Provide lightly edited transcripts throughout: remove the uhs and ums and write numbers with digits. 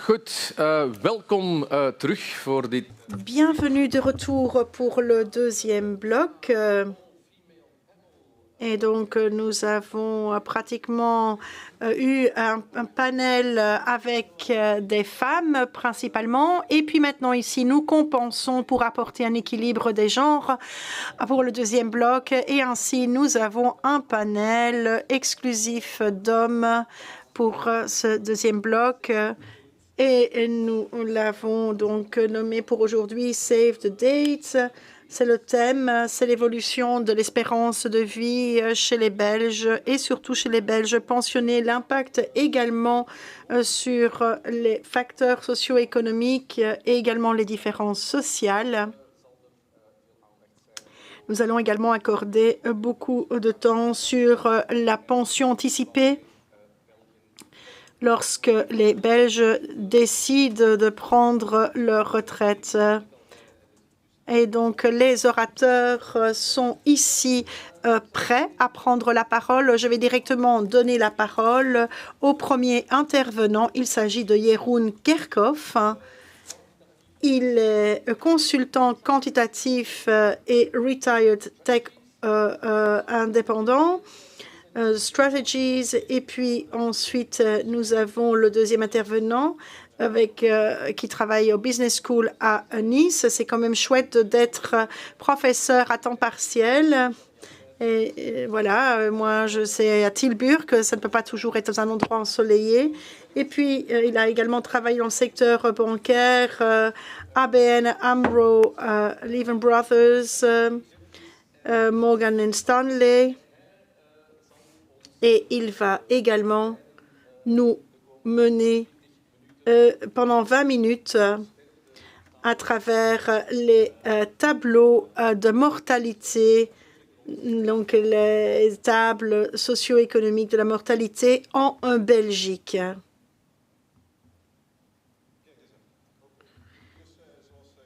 Goed, welkom terug voor dit. Bienvenue de retour pour le deuxième bloc. Et donc, nous avons pratiquement eu un panel avec des femmes principalement. Et puis maintenant, ici, nous compensons pour apporter un équilibre des genres pour le deuxième bloc. Et ainsi, nous avons un panel exclusif d'hommes pour ce deuxième bloc. Et nous l'avons donc nommé pour aujourd'hui Save the Dates. C'est le thème, c'est l'évolution de l'espérance de vie chez les Belges et surtout chez les Belges pensionnés, l'impact également sur les facteurs socio-économiques et également les différences sociales. Nous allons également accorder beaucoup de temps sur la pension anticipée. Lorsque les Belges décident de prendre leur retraite. Et donc, les orateurs sont ici prêts à prendre la parole. Je vais directement donner la parole au premier intervenant. Il s'agit de Jeroen Kerkhoff. Il est consultant quantitatif et retired tech indépendant. Strategies, et puis ensuite nous avons le deuxième intervenant qui travaille au Business School à Nice. C'est quand même chouette d'être professeur à temps partiel. Et voilà, moi je sais à Tilburg que ça ne peut pas toujours être dans un endroit ensoleillé. Et puis il a également travaillé dans le secteur bancaire, ABN AMRO, Lehman Brothers, Morgan Stanley. Et il va également nous mener pendant 20 minutes à travers les tableaux de mortalité, donc les tables socio-économiques de la mortalité en Belgique.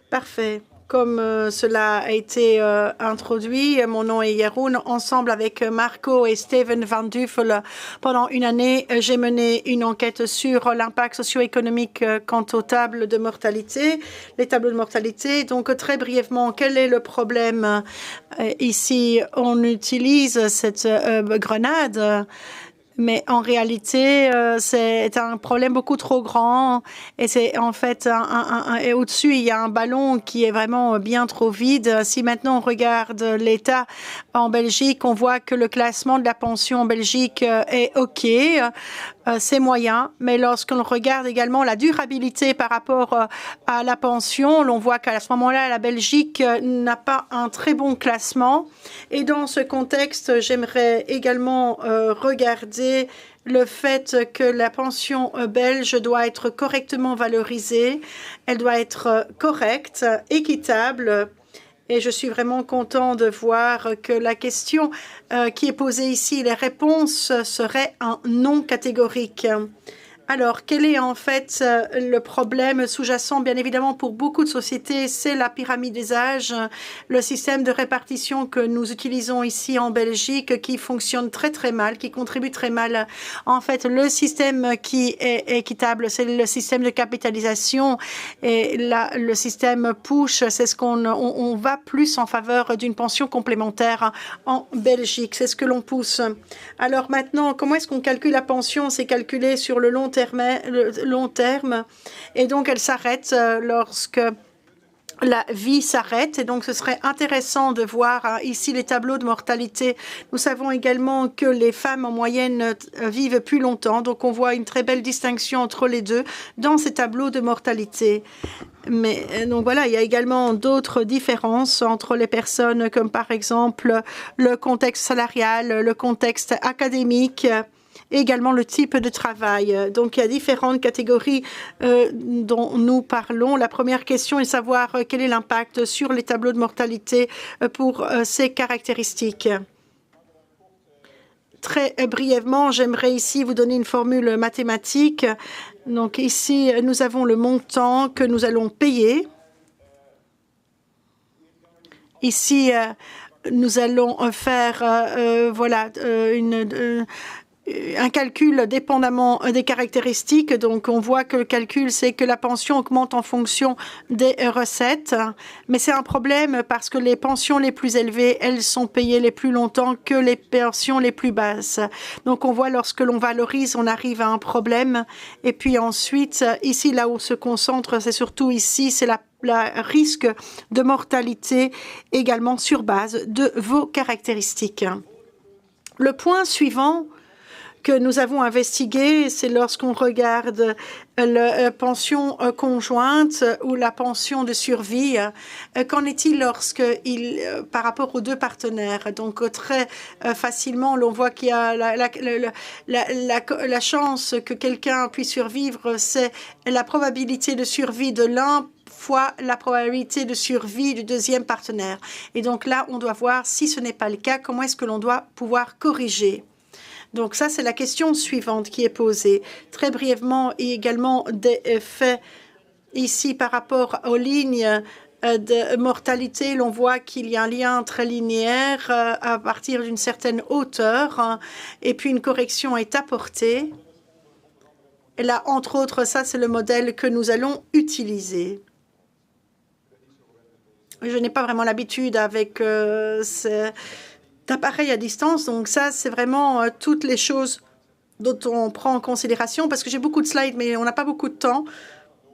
Parfait. Comme cela a été introduit, mon nom est Jeroen. Ensemble avec Marco et Steven Van Duffel, pendant une année, j'ai mené une enquête sur l'impact socio-économique quant aux tables de mortalité, les tableaux de mortalité. Donc, très brièvement, quel est le problème? Ici, on utilise cette grenade. Mais en réalité, c'est un problème beaucoup trop grand. Et c'est en fait, et au-dessus, il y a un ballon qui est vraiment bien trop vide. Si maintenant on regarde l'état en Belgique, on voit que le classement de la pension en Belgique est OK. C'est moyen, mais lorsqu'on regarde également la durabilité par rapport à la pension, l'on voit qu'à ce moment-là, la Belgique n'a pas un très bon classement. Et dans ce contexte, j'aimerais également regarder le fait que la pension belge doit être correctement valorisée, elle doit être correcte, équitable. Et je suis vraiment content de voir que la question qui est posée ici, les réponses seraient un non catégorique. Alors, quel est en fait le problème sous-jacent? Bien évidemment, pour beaucoup de sociétés, c'est la pyramide des âges, le système de répartition que nous utilisons ici en Belgique qui fonctionne très très mal, qui contribue très mal. En fait, le système qui est équitable, c'est le système de capitalisation. Et là, le système push, c'est ce on va plus en faveur d'une pension complémentaire en Belgique. C'est ce que l'on pousse. Alors maintenant, comment est-ce qu'on calcule la pension? C'est calculé sur le long terme, et donc elle s'arrête lorsque la vie s'arrête. Et donc ce serait intéressant de voir ici les tableaux de mortalité. Nous savons également que les femmes en moyenne vivent plus longtemps, donc on voit une très belle distinction entre les deux dans ces tableaux de mortalité. Mais donc voilà, il y a également d'autres différences entre les personnes, comme par exemple le contexte salarial, le contexte académique, et également le type de travail. Donc, il y a différentes catégories dont nous parlons. La première question est de savoir quel est l'impact sur les tableaux de mortalité pour ces caractéristiques. Très brièvement, j'aimerais ici vous donner une formule mathématique. Donc, ici, nous avons le montant que nous allons payer. Ici, nous allons faire voilà, un calcul dépendamment des caractéristiques. Donc, on voit que le calcul, c'est que la pension augmente en fonction des recettes. Mais c'est un problème parce que les pensions les plus élevées, elles sont payées les plus longtemps que les pensions les plus basses. Donc, on voit lorsque l'on valorise, on arrive à un problème. Et puis ensuite, ici, là où on se concentre, c'est surtout ici, c'est la risque de mortalité également sur base de vos caractéristiques. Le point suivant que nous avons investigué, c'est lorsqu'on regarde la pension conjointe ou la pension de survie. Qu'en est-il par rapport aux deux partenaires? Donc, très facilement, l'on voit qu'il y a la chance que quelqu'un puisse survivre, c'est la probabilité de survie de l'un fois la probabilité de survie du deuxième partenaire. Et donc là, on doit voir si ce n'est pas le cas, comment est-ce que l'on doit pouvoir corriger. Donc ça, c'est la question suivante qui est posée. Très brièvement, et également des faits ici par rapport aux lignes de mortalité. L'on voit qu'il y a un lien très linéaire à partir d'une certaine hauteur et puis une correction est apportée. Et là, entre autres, ça, c'est le modèle que nous allons utiliser. Je n'ai pas vraiment l'habitude avec d'appareils à distance. Donc ça, c'est vraiment toutes les choses dont on prend en considération parce que j'ai beaucoup de slides, mais on n'a pas beaucoup de temps.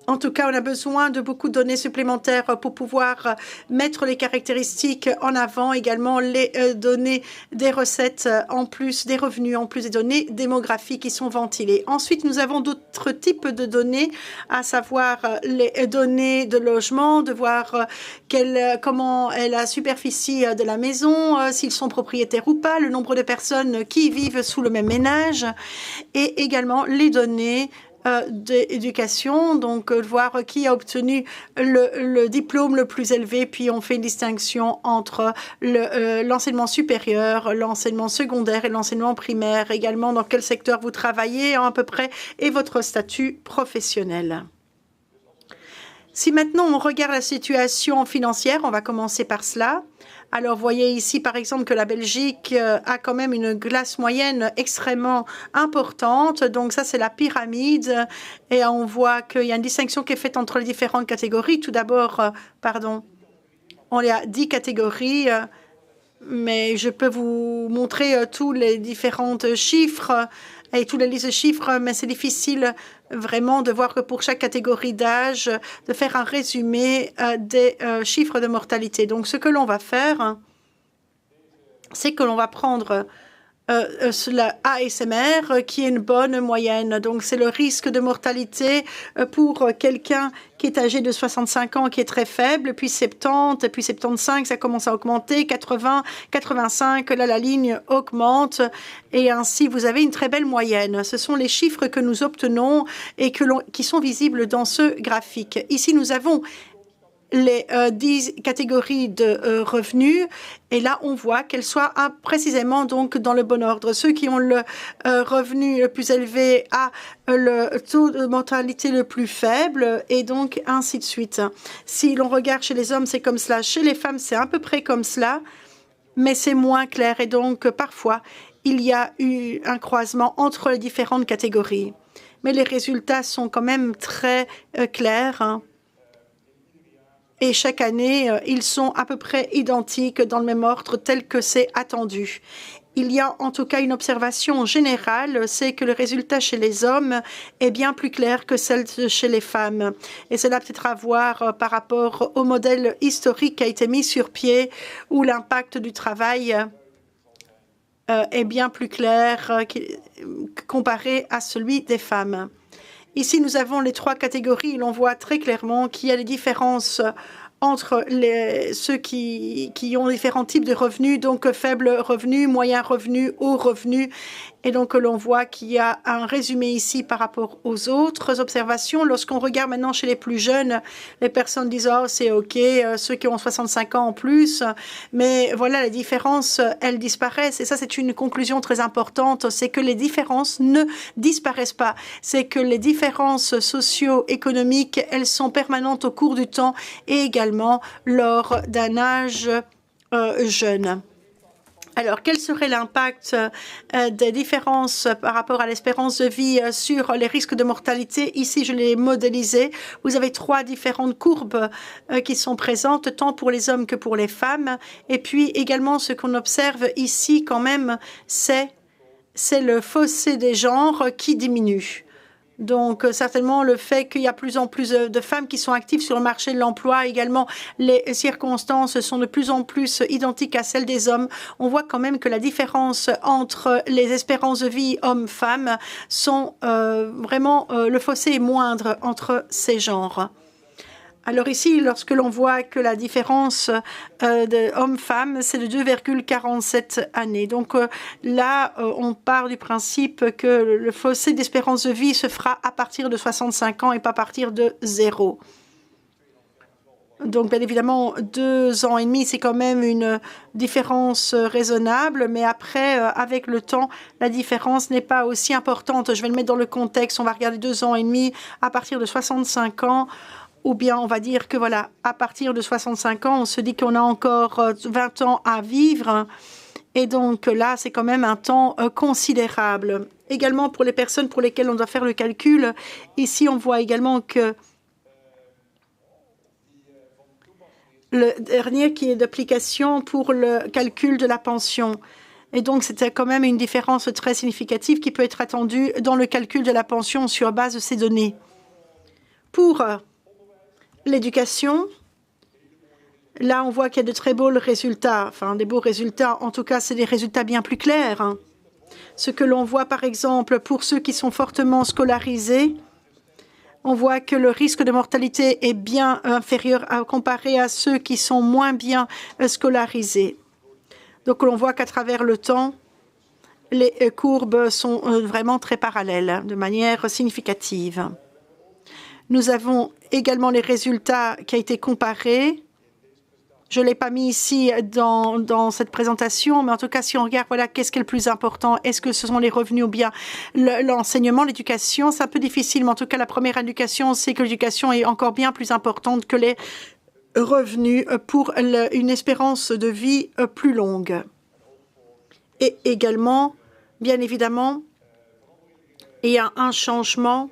En tout cas, on a besoin de beaucoup de données supplémentaires pour pouvoir mettre les caractéristiques en avant, également les données des recettes en plus, des revenus en plus des données démographiques qui sont ventilées. Ensuite, nous avons d'autres types de données, à savoir les données de logement, de voir comment est la superficie de la maison, s'ils sont propriétaires ou pas, le nombre de personnes qui vivent sous le même ménage et également les données d'éducation, donc voir qui a obtenu le diplôme le plus élevé, puis on fait une distinction entre l'enseignement supérieur, l'enseignement secondaire et l'enseignement primaire, également dans quel secteur vous travaillez à peu près et votre statut professionnel. Si maintenant on regarde la situation financière, on va commencer par cela. Alors, vous voyez ici, par exemple, que la Belgique a quand même une classe moyenne extrêmement importante. Donc, ça, c'est la pyramide. Et on voit qu'il y a une distinction qui est faite entre les différentes catégories. Tout d'abord, on y a 10 catégories, mais je peux vous montrer tous les différents chiffres et tous les listes de chiffres, mais c'est difficile vraiment de voir que pour chaque catégorie d'âge, de faire un résumé des chiffres de mortalité. Donc, ce que l'on va faire, c'est que l'on va prendre la ASMR qui est une bonne moyenne. Donc, c'est le risque de mortalité pour quelqu'un qui est âgé de 65 ans, qui est très faible, puis 70, puis 75, ça commence à augmenter, 80, 85, là, la ligne augmente, et ainsi, vous avez une très belle moyenne. Ce sont les chiffres que nous obtenons et qui sont visibles dans ce graphique. Ici, nous avons les 10 catégories de revenus. Et là, on voit qu'elles soient précisément donc dans le bon ordre. Ceux qui ont le revenu le plus élevé a le taux de mortalité le plus faible et donc ainsi de suite. Si l'on regarde chez les hommes, c'est comme cela. Chez les femmes, c'est à peu près comme cela, mais c'est moins clair. Et donc, parfois, il y a eu un croisement entre les différentes catégories. Mais les résultats sont quand même très clairs. Et chaque année, ils sont à peu près identiques dans le même ordre tel que c'est attendu. Il y a en tout cas une observation générale, c'est que le résultat chez les hommes est bien plus clair que celle chez les femmes. Et cela peut-être à voir par rapport au modèle historique qui a été mis sur pied où l'impact du travail est bien plus clair comparé à celui des femmes. Ici, nous avons les 3 catégories. L'on voit très clairement qu'il y a des différences entre ceux qui ont différents types de revenus, donc faible revenu, moyen revenu, haut revenu. Et donc, l'on voit qu'il y a un résumé ici par rapport aux autres observations. Lorsqu'on regarde maintenant chez les plus jeunes, les personnes disent « Oh, c'est OK, ceux qui ont 65 ans en plus ». Mais voilà, les différences, elles disparaissent. Et ça, c'est une conclusion très importante. C'est que les différences ne disparaissent pas. C'est que les différences socio-économiques, elles sont permanentes au cours du temps et également lors d'un âge jeune. Alors, quel serait l'impact des différences par rapport à l'espérance de vie sur les risques de mortalité? Ici, je l'ai modélisé. Vous avez 3 différentes courbes qui sont présentes, tant pour les hommes que pour les femmes. Et puis, également, ce qu'on observe ici, quand même, c'est le fossé des genres qui diminue. Donc, certainement, le fait qu'il y a plus en plus de femmes qui sont actives sur le marché de l'emploi, également, les circonstances sont de plus en plus identiques à celles des hommes. On voit quand même que la différence entre les espérances de vie hommes-femmes sont vraiment, le fossé est moindre entre ces genres. Alors ici, lorsque l'on voit que la différence de hommes-femmes, c'est de 2,47 années. Donc là, on part du principe que le fossé d'espérance de vie se fera à partir de 65 ans et pas à partir de 0. Donc, bien évidemment, 2 ans et demi, c'est quand même une différence raisonnable, mais après, avec le temps, la différence n'est pas aussi importante. Je vais le mettre dans le contexte. On va regarder 2 ans et demi à partir de 65 ans. Ou bien on va dire que voilà, à partir de 65 ans, on se dit qu'on a encore 20 ans à vivre. Et donc là, c'est quand même un temps considérable. Également pour les personnes pour lesquelles on doit faire le calcul, ici on voit également que le dernier qui est d'application pour le calcul de la pension. Et donc, c'était quand même une différence très significative qui peut être attendue dans le calcul de la pension sur base de ces données. Pour l'éducation, là, on voit qu'il y a de très beaux résultats, enfin des beaux résultats. En tout cas, c'est des résultats bien plus clairs. Ce que l'on voit, par exemple, pour ceux qui sont fortement scolarisés, on voit que le risque de mortalité est bien inférieur comparé à ceux qui sont moins bien scolarisés. Donc, on voit qu'à travers le temps, les courbes sont vraiment très parallèles, de manière significative. Nous avons également les résultats qui ont été comparés. Je ne l'ai pas mis ici dans cette présentation, mais en tout cas, si on regarde, voilà, qu'est-ce qui est le plus important? Est-ce que ce sont les revenus ou bien l'enseignement, l'éducation? C'est un peu difficile, mais en tout cas, la première indication, c'est que l'éducation est encore bien plus importante que les revenus pour une espérance de vie plus longue. Et également, bien évidemment, il y a un changement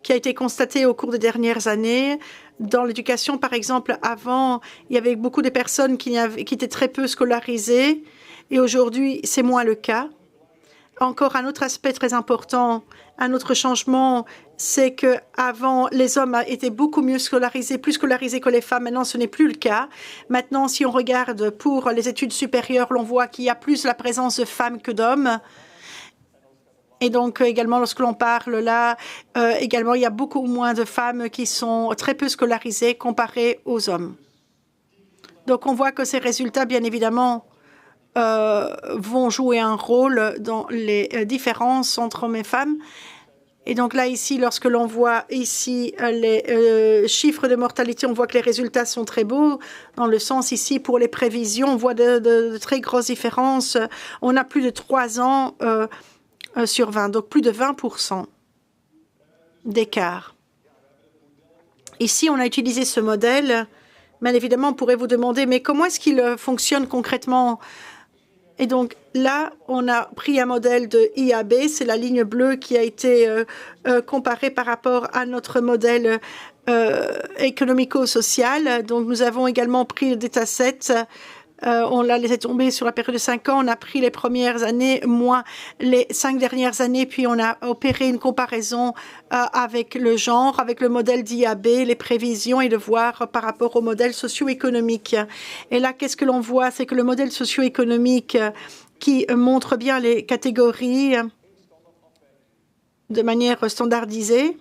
qui a été constaté au cours des dernières années. Dans l'éducation, par exemple, avant, il y avait beaucoup de personnes qui étaient très peu scolarisées et aujourd'hui, c'est moins le cas. Encore un autre aspect très important, un autre changement, c'est qu'avant, les hommes étaient beaucoup mieux scolarisés, plus scolarisés que les femmes. Maintenant, ce n'est plus le cas. Maintenant, si on regarde pour les études supérieures, l'on voit qu'il y a plus la présence de femmes que d'hommes. Et donc, également, lorsque l'on parle là, également, il y a beaucoup moins de femmes qui sont très peu scolarisées comparées aux hommes. Donc, on voit que ces résultats, bien évidemment, vont jouer un rôle dans les différences entre hommes et femmes. Et donc là, ici, lorsque l'on voit ici les chiffres de mortalité, on voit que les résultats sont très beaux. Dans le sens ici, pour les prévisions, on voit de très grosses différences. On a plus de 3 ans sur 20, donc plus de 20% d'écart. Ici, on a utilisé ce modèle. Bien évidemment, on pourrait vous demander, mais comment est-ce qu'il fonctionne concrètement? Et donc là, on a pris un modèle de IAB, c'est la ligne bleue qui a été comparée par rapport à notre modèle économico-social. Donc nous avons également pris le dataset. On l'a laissé tomber sur la période de 5 ans. On a pris les premières années moins les 5 dernières années, puis on a opéré une comparaison avec le genre, avec le modèle d'IAB, les prévisions et de voir par rapport au modèle socio-économique. Et là, qu'est-ce que l'on voit? C'est que le modèle socio-économique qui montre bien les catégories de manière standardisée.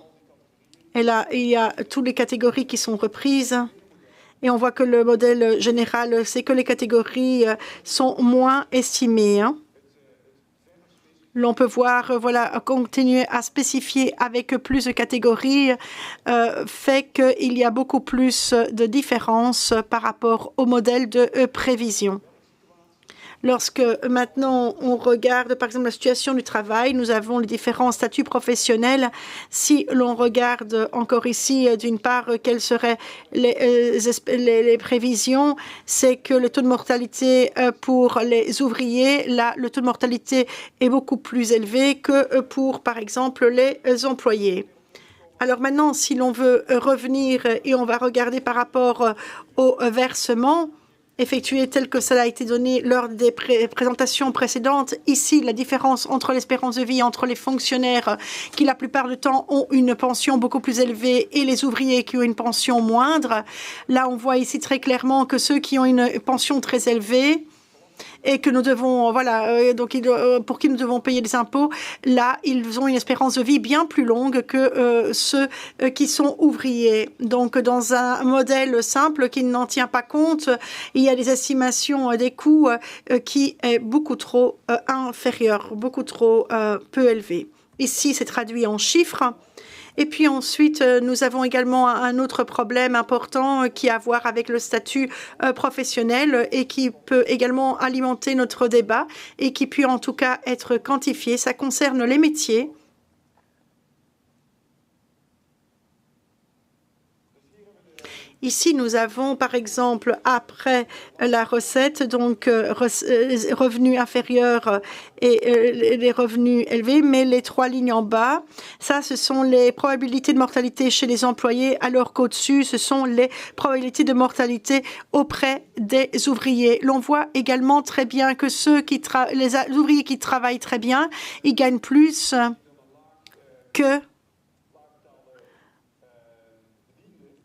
Et là, il y a toutes les catégories qui sont reprises. Et on voit que le modèle général, c'est que les catégories sont moins estimées. L'on peut voir, voilà, continuer à spécifier avec plus de catégories fait qu'il y a beaucoup plus de différences par rapport au modèle de prévision. Lorsque maintenant on regarde par exemple la situation du travail, nous avons les différents statuts professionnels. Si l'on regarde encore ici d'une part quelles seraient les prévisions, c'est que le taux de mortalité pour les ouvriers, là le taux de mortalité est beaucoup plus élevé que pour par exemple les employés. Alors maintenant, si l'on veut revenir et on va regarder par rapport au versement effectué tel que cela a été donné lors des présentations précédentes. Ici, la différence entre l'espérance de vie entre les fonctionnaires qui, la plupart du temps, ont une pension beaucoup plus élevée et les ouvriers qui ont une pension moindre. Là, on voit ici très clairement que ceux qui ont une pension très élevée et que nous devons, pour qui nous devons payer des impôts, là, ils ont une espérance de vie bien plus longue que ceux qui sont ouvriers. Donc, dans un modèle simple qui n'en tient pas compte, il y a des estimations des coûts qui est beaucoup trop inférieur, beaucoup trop peu élevé. Ici, c'est traduit en chiffres. Et puis ensuite, nous avons également un autre problème important qui a à voir avec le statut professionnel et qui peut également alimenter notre débat et qui peut en tout cas être quantifié. Ça concerne les métiers. Ici, nous avons, par exemple, après la recette, donc revenus inférieurs et les revenus élevés, mais les trois lignes en bas, ça, ce sont les probabilités de mortalité chez les employés, alors qu'au-dessus, ce sont les probabilités de mortalité auprès des ouvriers. L'on voit également très bien que les ouvriers qui travaillent très bien, ils gagnent plus que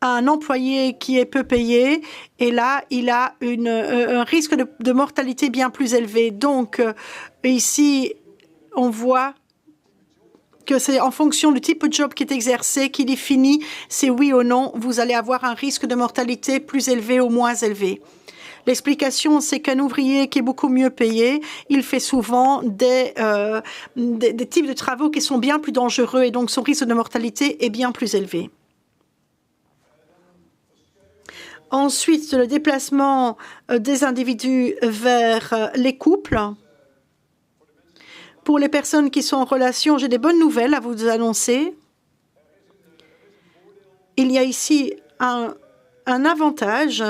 un employé qui est peu payé, et là, il a un risque de mortalité bien plus élevé. Donc, ici, on voit que c'est en fonction du type de job qui est exercé qu'il définit si oui ou non, vous allez avoir un risque de mortalité plus élevé ou moins élevé. L'explication, c'est qu'un ouvrier qui est beaucoup mieux payé, il fait souvent des types de travaux qui sont bien plus dangereux, et donc son risque de mortalité est bien plus élevé. Ensuite, le déplacement des individus vers les couples. Pour les personnes qui sont en relation, j'ai des bonnes nouvelles à vous annoncer. Il y a ici un avantage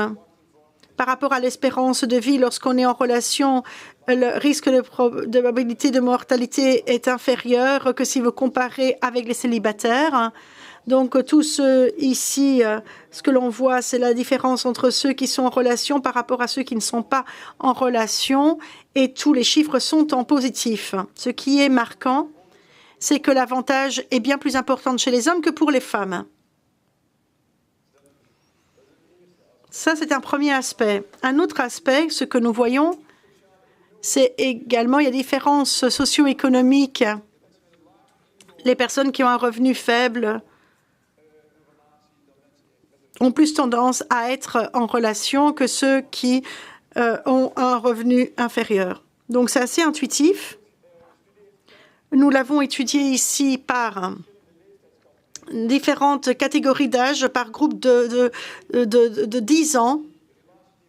par rapport à l'espérance de vie lorsqu'on est en relation. Le risque de probabilité de mortalité est inférieur que si vous comparez avec les célibataires. Donc, tous ici, ce que l'on voit, c'est la différence entre ceux qui sont en relation par rapport à ceux qui ne sont pas en relation. Et tous les chiffres sont en positif. Ce qui est marquant, c'est que l'avantage est bien plus important chez les hommes que pour les femmes. Ça, c'est un premier aspect. Un autre aspect, ce que nous voyons, c'est également, il y a des différences socio-économiques. Les personnes qui ont un revenu faible ont plus tendance à être en relation que ceux qui ont un revenu inférieur. Donc, c'est assez intuitif. Nous l'avons étudié ici par différentes catégories d'âge, par groupe de 10 ans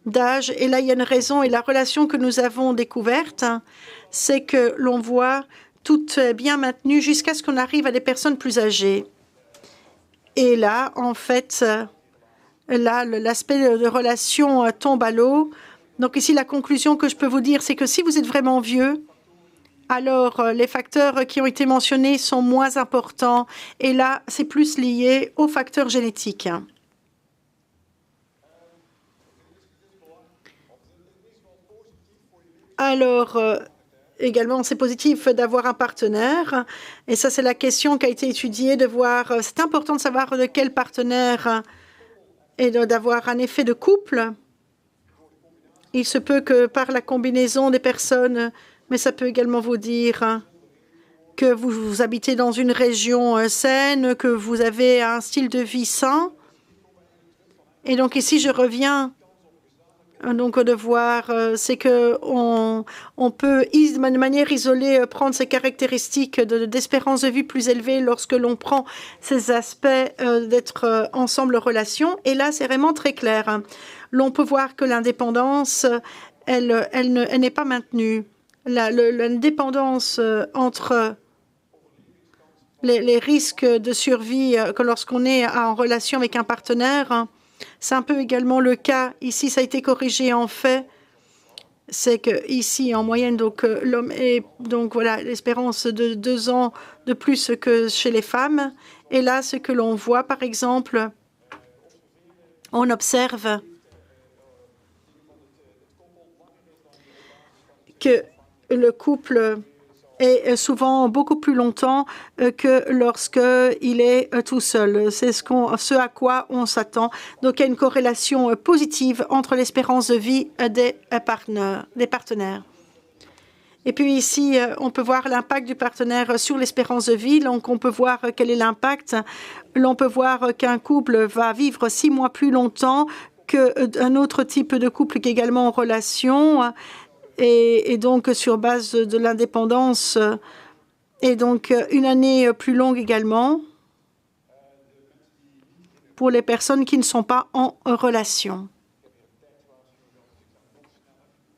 d'âge. Et là, il y a une raison. Et la relation que nous avons découverte, c'est que l'on voit tout bien maintenu jusqu'à ce qu'on arrive à des personnes plus âgées. Et là, en fait, là, l'aspect de relation tombe à l'eau. Donc ici, la conclusion que je peux vous dire, c'est que si vous êtes vraiment vieux, alors les facteurs qui ont été mentionnés sont moins importants. Et là, c'est plus lié aux facteurs génétiques. Alors, également, c'est positif d'avoir un partenaire. Et ça, c'est la question qui a été étudiée, de voir, c'est important de savoir de quel partenaire et d'avoir un effet de couple. Il se peut que par la combinaison des personnes, mais ça peut également vous dire que vous habitez dans une région saine, que vous avez un style de vie sain. Et donc ici, je reviens donc de voir, c'est que on peut de manière isolée prendre ces caractéristiques d'espérance de vie plus élevée lorsque l'on prend ces aspects d'être ensemble relation. Et là, c'est vraiment très clair. L'on peut voir que l'indépendance elle n'est pas maintenue. La dépendance entre les risques de survie que lorsqu'on est en relation avec un partenaire, c'est un peu également le cas. Ici, ça a été corrigé en fait. C'est que ici, en moyenne, donc l'homme est donc voilà l'espérance de 2 ans de plus que chez les femmes. Et là, ce que l'on voit, par exemple, on observe que le couple est souvent beaucoup plus longtemps que lorsqu'il est tout seul. C'est ce à quoi on s'attend. Donc, il y a une corrélation positive entre l'espérance de vie des partenaires. Et puis ici, on peut voir l'impact du partenaire sur l'espérance de vie. Donc, on peut voir quel est l'impact. L'on peut voir qu'un couple va vivre 6 mois plus longtemps qu'un autre type de couple qui est également en relation. Et donc, sur base de l'indépendance, et donc 1 année plus longue également pour les personnes qui ne sont pas en relation.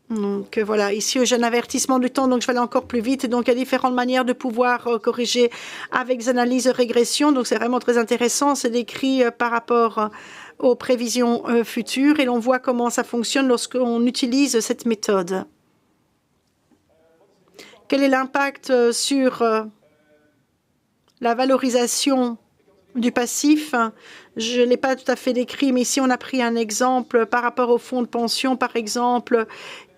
Donc voilà, ici j'ai un avertissement du temps, donc je vais aller encore plus vite. Donc il y a différentes manières de pouvoir corriger avec des analyses de régression. Donc c'est vraiment très intéressant. C'est décrit par rapport aux prévisions futures et l'on voit comment ça fonctionne lorsqu'on utilise cette méthode. Quel est l'impact sur la valorisation du passif? Je ne l'ai pas tout à fait décrit, mais ici on a pris un exemple par rapport au fonds de pension, par exemple,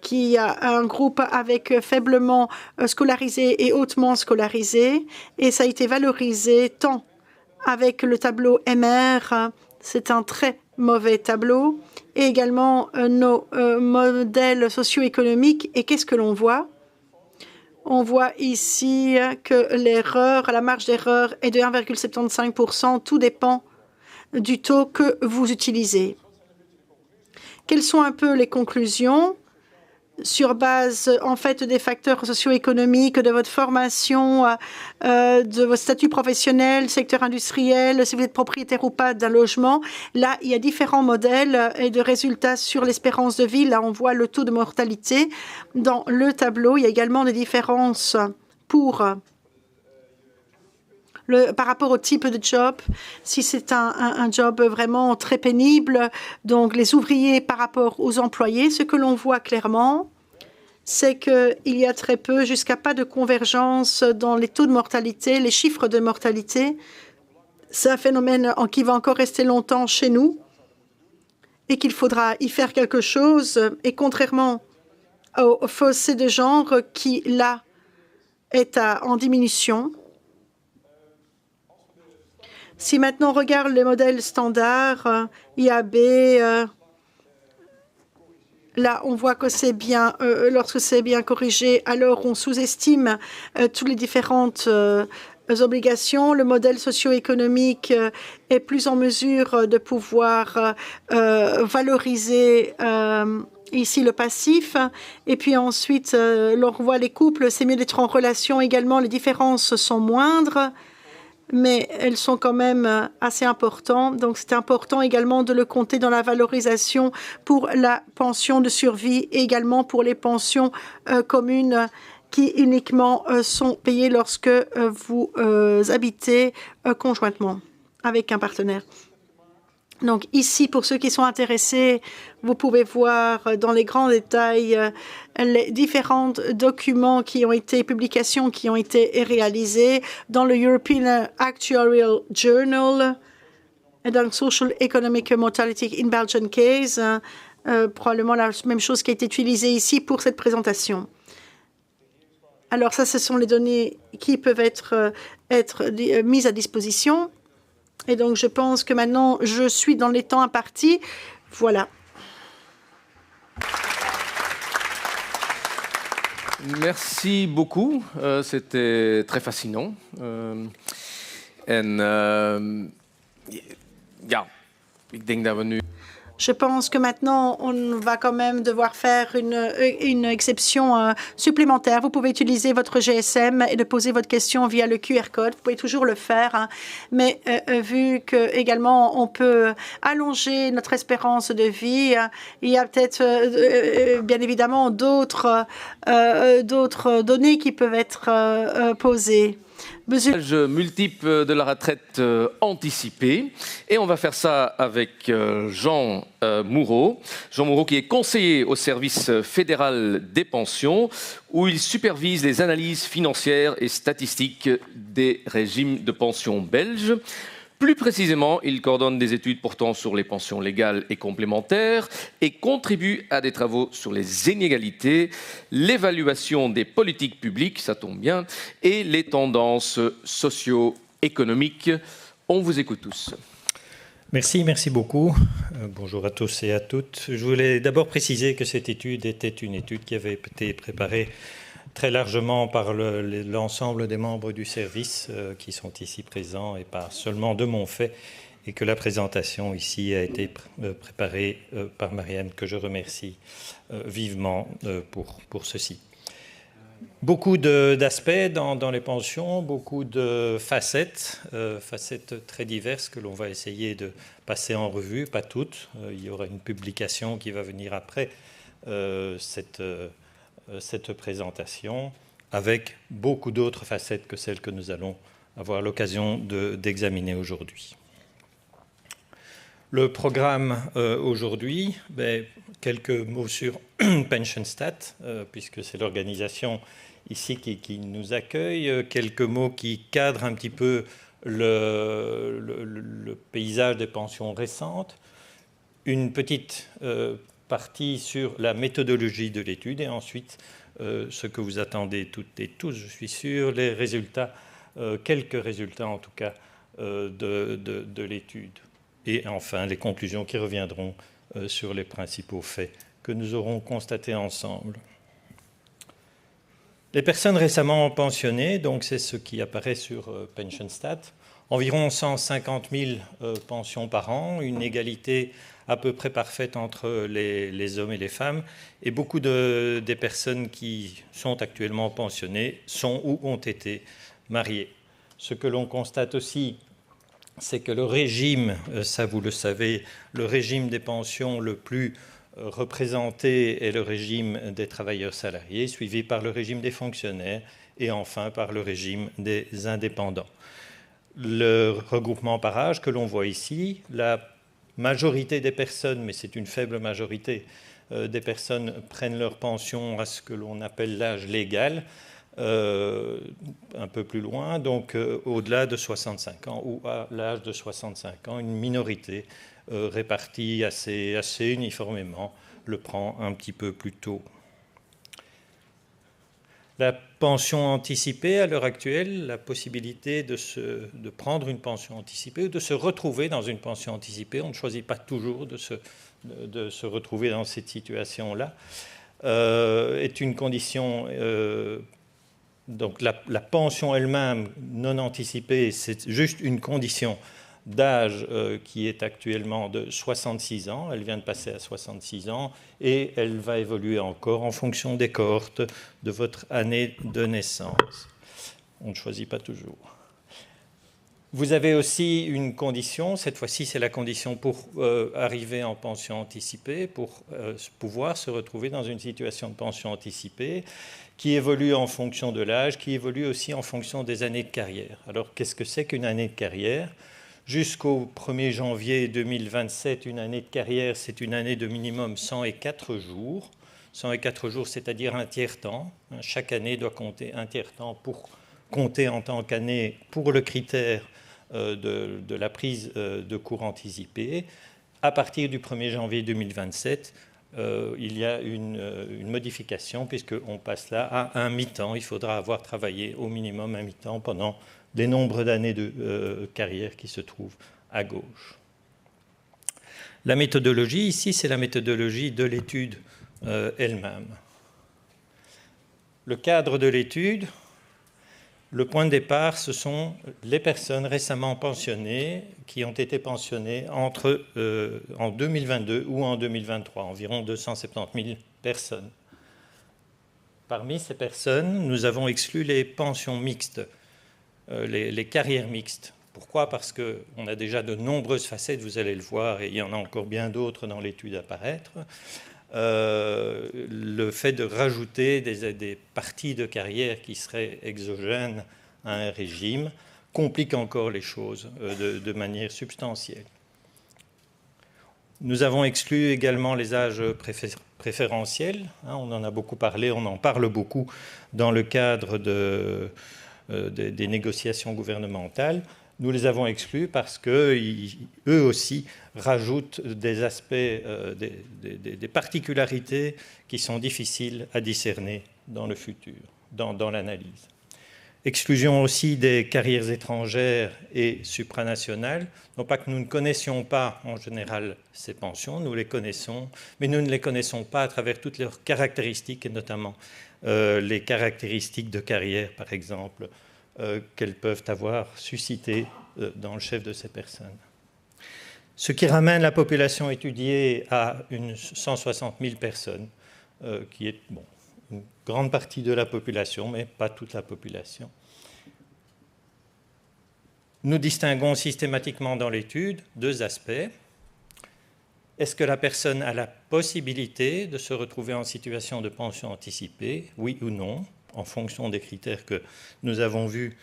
qui a un groupe avec faiblement scolarisé et hautement scolarisé, et ça a été valorisé tant avec le tableau MR, c'est un très mauvais tableau, et également nos modèles socio-économiques. Et qu'est-ce que l'on voit? On voit ici que l'erreur, la marge d'erreur est de 1,75%. Tout dépend du taux que vous utilisez. Quelles sont un peu les conclusions sur base en fait des facteurs socio-économiques, de votre formation, de votre statut professionnel, secteur industriel, si vous êtes propriétaire ou pas d'un logement? Là, il y a différents modèles et de résultats sur l'espérance de vie. Là, on voit le taux de mortalité. Dans le tableau, il y a également des différences pour par rapport au type de job, si c'est un job vraiment très pénible, donc les ouvriers par rapport aux employés, ce que l'on voit clairement, c'est qu'il y a très peu, jusqu'à pas de convergence dans les taux de mortalité, les chiffres de mortalité. C'est un phénomène qui va encore rester longtemps chez nous et qu'il faudra y faire quelque chose. Et contrairement au fossé de genre qui, là, est en diminution. Si maintenant on regarde les modèles standards, IAB, là on voit que c'est bien, lorsque c'est bien corrigé, alors on sous-estime toutes les différentes obligations. Le modèle socio-économique est plus en mesure de pouvoir valoriser ici le passif. Et puis ensuite, l'on voit les couples, c'est mieux d'être en relation également, les différences sont moindres, mais elles sont quand même assez importantes. Donc, c'est important également de le compter dans la valorisation pour la pension de survie et également pour les pensions communes qui uniquement sont payées lorsque vous habitez conjointement avec un partenaire. Donc ici, pour ceux qui sont intéressés, vous pouvez voir dans les grands détails les différents documents qui ont été, publications qui ont été réalisées dans le European Actuarial Journal et dans le Social Economic Mortality in Belgian Case, probablement la même chose qui a été utilisée ici pour cette présentation. Alors ça, ce sont les données qui peuvent être mises à disposition. Et donc, je pense que maintenant, je suis dans les temps impartis. Voilà. Merci beaucoup. C'était très fascinant. Ja, ik denk dat we nu... Je pense que maintenant, on va quand même devoir faire une exception supplémentaire. Vous pouvez utiliser votre GSM et de poser votre question via le QR code. Vous pouvez toujours le faire, hein. Mais vu que également on peut allonger notre espérance de vie, il y a peut-être bien évidemment d'autres données qui peuvent être posées. Multiple de la retraite anticipée. Et on va faire ça avec Jean Moureau. Jean Moureau qui est conseiller au service fédéral des pensions, où il supervise les analyses financières et statistiques des régimes de pension belges. Plus précisément, il coordonne des études portant sur les pensions légales et complémentaires et contribue à des travaux sur les inégalités, l'évaluation des politiques publiques, ça tombe bien, et les tendances socio-économiques. On vous écoute tous. Merci beaucoup. Bonjour à tous et à toutes. Je voulais d'abord préciser que cette étude était une étude qui avait été préparée très largement par l'ensemble des membres du service qui sont ici présents et pas seulement de mon fait, et que la présentation ici a été préparée par Marianne, que je remercie vivement pour ceci. Beaucoup d'aspects dans les pensions, beaucoup de facettes très diverses que l'on va essayer de passer en revue, pas toutes. Il y aura une publication qui va venir après cette présentation, avec beaucoup d'autres facettes que celles que nous allons avoir l'occasion d'examiner aujourd'hui. Le programme aujourd'hui, quelques mots sur PensionStat, puisque c'est l'organisation ici qui nous accueille, quelques mots qui cadrent un petit peu le paysage des pensions récentes, une petite partie sur la méthodologie de l'étude et ensuite ce que vous attendez toutes et tous, je suis sûr, les résultats, quelques résultats en tout cas de l'étude. Et enfin, les conclusions qui reviendront sur les principaux faits que nous aurons constatés ensemble. Les personnes récemment pensionnées, donc c'est ce qui apparaît sur PensionStat, environ 150 000 pensions par an, une égalité à peu près parfaite entre les hommes et les femmes, et beaucoup des personnes qui sont actuellement pensionnées sont ou ont été mariées. Ce que l'on constate aussi, c'est que le régime, ça vous le savez, le régime des pensions le plus représenté est le régime des travailleurs salariés, suivi par le régime des fonctionnaires et enfin par le régime des indépendants. Le regroupement par âge que l'on voit ici, la majorité des personnes, mais c'est une faible majorité des personnes, prennent leur pension à ce que l'on appelle l'âge légal, un peu plus loin, donc au-delà de 65 ans ou à l'âge de 65 ans, une minorité répartie assez uniformément le prend un petit peu plus tôt. La pension anticipée, à l'heure actuelle, la possibilité de prendre une pension anticipée ou de se retrouver dans une pension anticipée, on ne choisit pas toujours de se retrouver dans cette situation-là, est une condition. Donc la pension elle-même non anticipée, c'est juste une condition d'âge qui est actuellement de 66 ans. Elle vient de passer à 66 ans et elle va évoluer encore en fonction des cohortes de votre année de naissance. On ne choisit pas toujours. Vous avez aussi une condition, cette fois-ci c'est la condition pour arriver en pension anticipée, pour pouvoir se retrouver dans une situation de pension anticipée qui évolue en fonction de l'âge, qui évolue aussi en fonction des années de carrière. Alors qu'est-ce que c'est qu'une année de carrière ? Jusqu'au 1er janvier 2027, une année de carrière, c'est une année de minimum 104 jours. 104 jours, c'est-à-dire un tiers-temps. Chaque année doit compter un tiers-temps pour compter en tant qu'année pour le critère de la prise de cours anticipée. À partir du 1er janvier 2027, il y a une modification puisqu'on passe là à un mi-temps. Il faudra avoir travaillé au minimum un mi-temps pendant des nombres d'années de carrière qui se trouvent à gauche. La méthodologie, ici, c'est la méthodologie de l'étude elle-même. Le cadre de l'étude, le point de départ, ce sont les personnes récemment pensionnées qui ont été pensionnés en 2022 ou en 2023, environ 270 000 personnes. Parmi ces personnes, nous avons exclu les pensions mixtes, les carrières mixtes. Pourquoi? Parce qu'on a déjà de nombreuses facettes, vous allez le voir, et il y en a encore bien d'autres dans l'étude à paraître. Le fait de rajouter des parties de carrière qui seraient exogènes à un régime complique encore les choses de manière substantielle. Nous avons exclu également les âges préférentiels. On en a beaucoup parlé, on en parle beaucoup dans le cadre des négociations gouvernementales. Nous les avons exclus parce qu'eux aussi rajoutent des aspects, des particularités qui sont difficiles à discerner dans le futur, dans l'analyse. Exclusion aussi des carrières étrangères et supranationales. Non pas que nous ne connaissions pas en général ces pensions, nous les connaissons, mais nous ne les connaissons pas à travers toutes leurs caractéristiques, et notamment les caractéristiques de carrière, par exemple, qu'elles peuvent avoir suscité dans le chef de ces personnes. Ce qui ramène la population étudiée à 160 000 personnes, qui est une grande partie de la population, mais pas toute la population. Nous distinguons systématiquement dans l'étude deux aspects. Est-ce que la personne a la possibilité de se retrouver en situation de pension anticipée, oui ou non, en fonction des critères que nous avons vus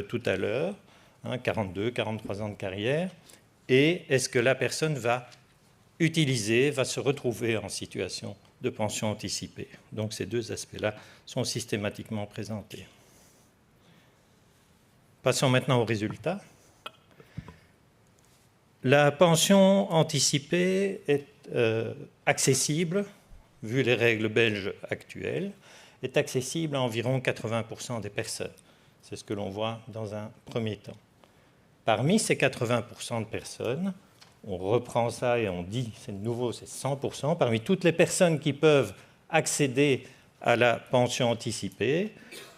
tout à l'heure, 42, 43 ans de carrière, et est-ce que la personne va se retrouver en situation de pension anticipée. Donc ces deux aspects-là sont systématiquement présentés. Passons maintenant aux résultats. La pension anticipée est accessible, vu les règles belges actuelles, est accessible à environ 80% des personnes. C'est ce que l'on voit dans un premier temps. Parmi ces 80% de personnes, on reprend ça et on dit, c'est nouveau, c'est 100%. Parmi toutes les personnes qui peuvent accéder à la pension anticipée,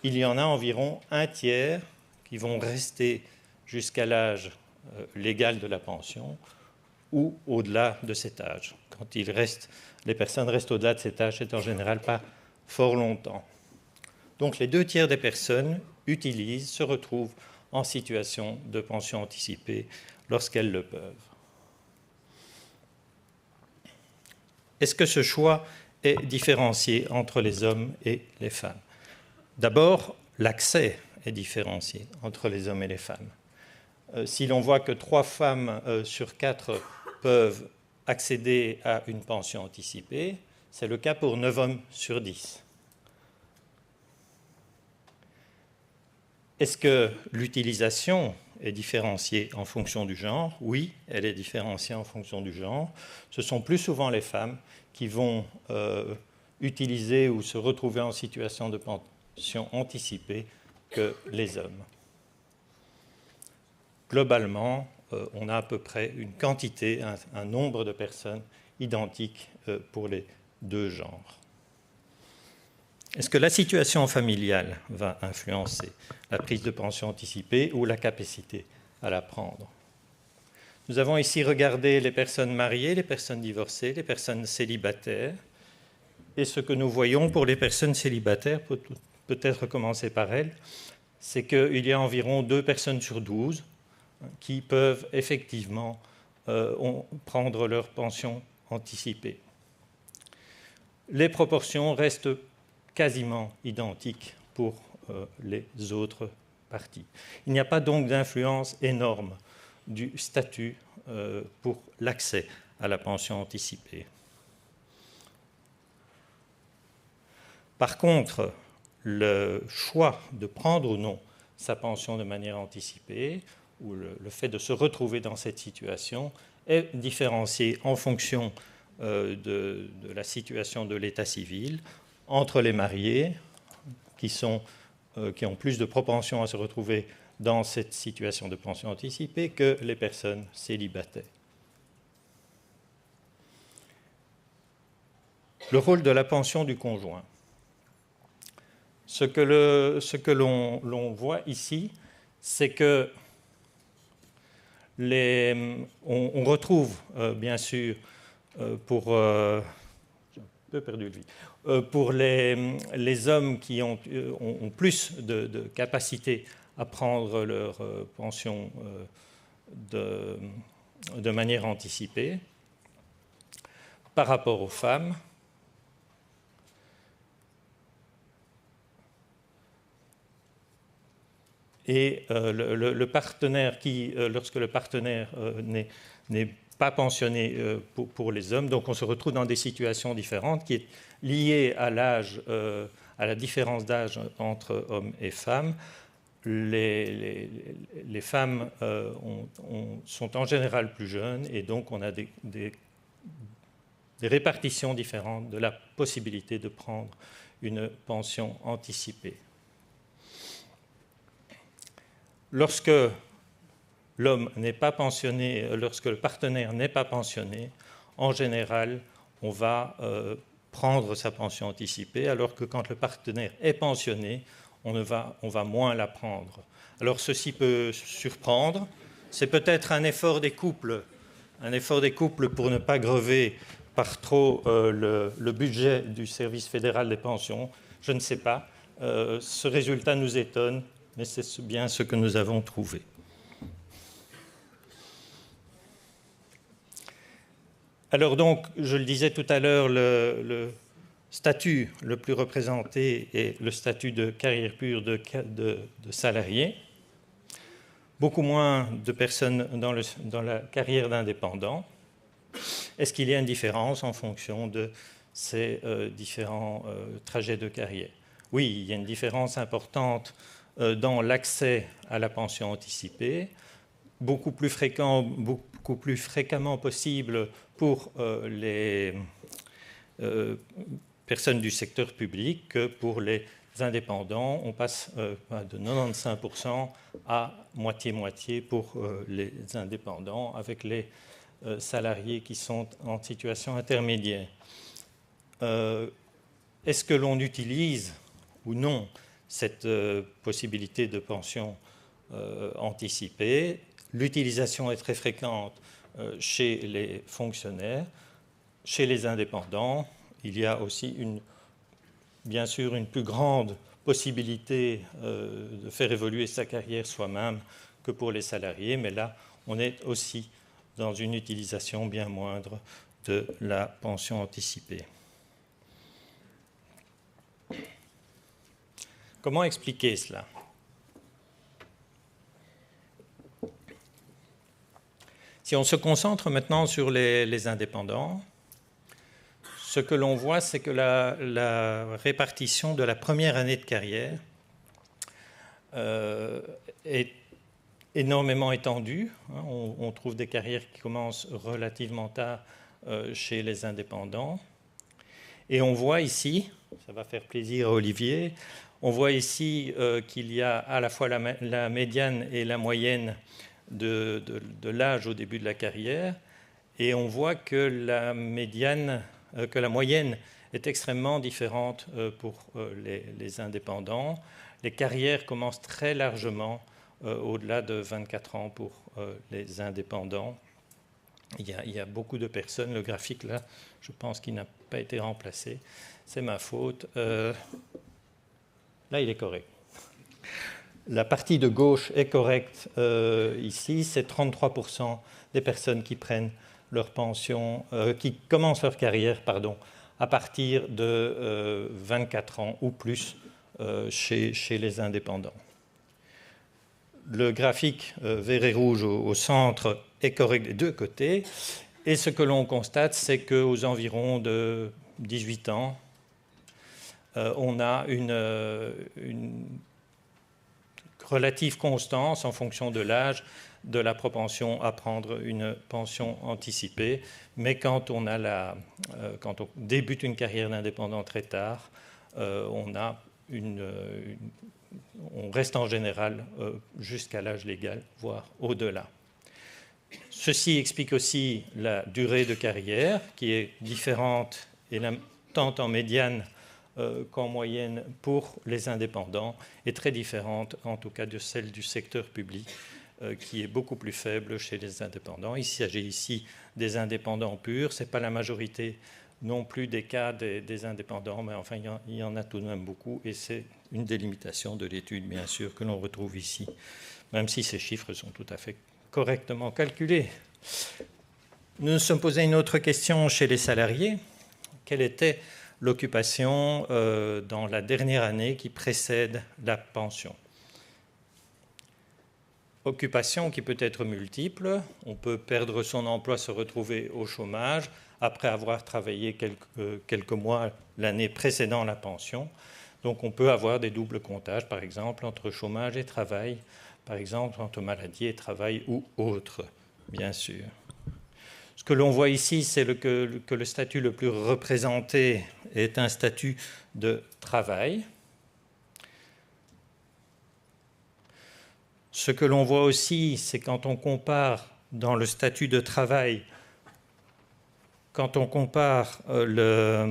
il y en a environ un tiers qui vont rester jusqu'à l'âge légal de la pension ou au-delà de cet âge. Quand les personnes restent au-delà de cet âge, c'est en général pas fort longtemps. Donc les 2 tiers des personnes se retrouvent en situation de pension anticipée lorsqu'elles le peuvent. Est-ce que ce choix est différencié entre les hommes et les femmes? D'abord, l'accès est différencié entre les hommes et les femmes. Si l'on voit que 3 femmes sur 4 peuvent accéder à une pension anticipée, c'est le cas pour 9 hommes sur 10. Est-ce que l'utilisation est différenciée en fonction du genre? Oui, elle est différenciée en fonction du genre. Ce sont plus souvent les femmes qui vont utiliser ou se retrouver en situation de pension anticipée que les hommes. Globalement, on a à peu près une quantité, un nombre de personnes identiques pour les 2 genres. Est-ce que la situation familiale va influencer la prise de pension anticipée ou la capacité à la prendre? Nous avons ici regardé les personnes mariées, les personnes divorcées, les personnes célibataires. Et ce que nous voyons pour les personnes célibataires, peut-être commencer par elles, c'est qu'il y a environ 2 personnes sur 12 qui peuvent effectivement prendre leur pension anticipée. Les proportions restent quasiment identiques pour les autres parties. Il n'y a pas donc d'influence énorme du statut pour l'accès à la pension anticipée. Par contre, le choix de prendre ou non sa pension de manière anticipée, ou le fait de se retrouver dans cette situation, est différencié en fonction de la situation de l'état civil entre les mariés, qui ont plus de propension à se retrouver dans cette situation de pension anticipée, que les personnes célibataires. Le rôle de la pension du conjoint. Ce que l'on voit ici, c'est que On retrouve, bien sûr, pour les hommes qui ont plus de capacité à prendre leur pension de manière anticipée par rapport aux femmes. Et le partenaire lorsque le partenaire n'est pas pensionné pour les hommes, donc on se retrouve dans des situations différentes qui est liée à l'âge, à la différence d'âge entre hommes et femmes. Les femmes sont en général plus jeunes et donc on a des répartitions différentes de la possibilité de prendre une pension anticipée. Lorsque l'homme n'est pas pensionné, lorsque le partenaire n'est pas pensionné, en général, on va prendre sa pension anticipée, alors que quand le partenaire est pensionné, on va moins la prendre. Alors ceci peut surprendre. C'est peut-être un effort des couples pour ne pas grever par trop le budget du service fédéral des pensions. Je ne sais pas. Ce résultat nous étonne, mais c'est bien ce que nous avons trouvé. Alors donc, je le disais tout à l'heure, le statut le plus représenté est le statut de carrière pure de salarié. Beaucoup moins de personnes dans la carrière d'indépendant. Est-ce qu'il y a une différence en fonction de ces différents trajets de carrière? Oui, il y a une différence importante dans l'accès à la pension anticipée, beaucoup plus fréquemment possible pour les personnes du secteur public que pour les indépendants. On passe de 95% à moitié-moitié pour les indépendants, avec les salariés qui sont en situation intermédiaire. Est-ce que l'on utilise ou non cette possibilité de pension anticipée? L'utilisation est très fréquente chez les fonctionnaires. Chez les indépendants, il y a aussi bien sûr une plus grande possibilité de faire évoluer sa carrière soi-même que pour les salariés, mais là, on est aussi dans une utilisation bien moindre de la pension anticipée. Comment expliquer cela? Si on se concentre maintenant sur les indépendants, ce que l'on voit, c'est que la répartition de la première année de carrière est énormément étendue. On trouve des carrières qui commencent relativement tard chez les indépendants. Et on voit ici, ça va faire plaisir à Olivier, on voit ici qu'il y a à la fois la médiane et la moyenne de l'âge au début de la carrière, et on voit que la moyenne est extrêmement différente pour les indépendants. Les carrières commencent très largement au-delà de 24 ans pour les indépendants. Il y a beaucoup de personnes. Le graphique, là, je pense qu'il n'a pas été remplacé. C'est ma faute. Là, il est correct. La partie de gauche est correcte ici. C'est 33% des personnes qui prennent leur pension, qui commencent leur carrière, à partir de 24 ans ou plus chez les indépendants. Le graphique vert et rouge au centre est correct des deux côtés. Et ce que l'on constate, c'est qu'aux environs de 18 ans, on a une relative constance en fonction de l'âge de la propension à prendre une pension anticipée. Mais quand on débute une carrière d'indépendant très tard, on reste en général jusqu'à l'âge légal, voire au-delà. Ceci explique aussi la durée de carrière, qui est différente, tant en médiane qu'en moyenne pour les indépendants, et très différente, en tout cas, de celle du secteur public. qui est beaucoup plus faible chez les indépendants. Il s'agit ici des indépendants purs, ce n'est pas la majorité non plus des cas des indépendants, mais enfin il y en a tout de même beaucoup, et c'est une des limitations de l'étude, bien sûr, que l'on retrouve ici, même si ces chiffres sont tout à fait correctement calculés. Nous nous sommes posé une autre question chez les salariés. Quelle était l'occupation dans la dernière année qui précède la pension? Occupation qui peut être multiple. On peut perdre son emploi, se retrouver au chômage après avoir travaillé quelques mois l'année précédant la pension. Donc on peut avoir des doubles comptages, par exemple, entre chômage et travail, par exemple, entre maladie et travail ou autre, bien sûr. Ce que l'on voit ici, c'est que le statut le plus représenté est un statut de travail. Ce que l'on voit aussi, c'est quand on compare dans le statut de travail, quand on compare les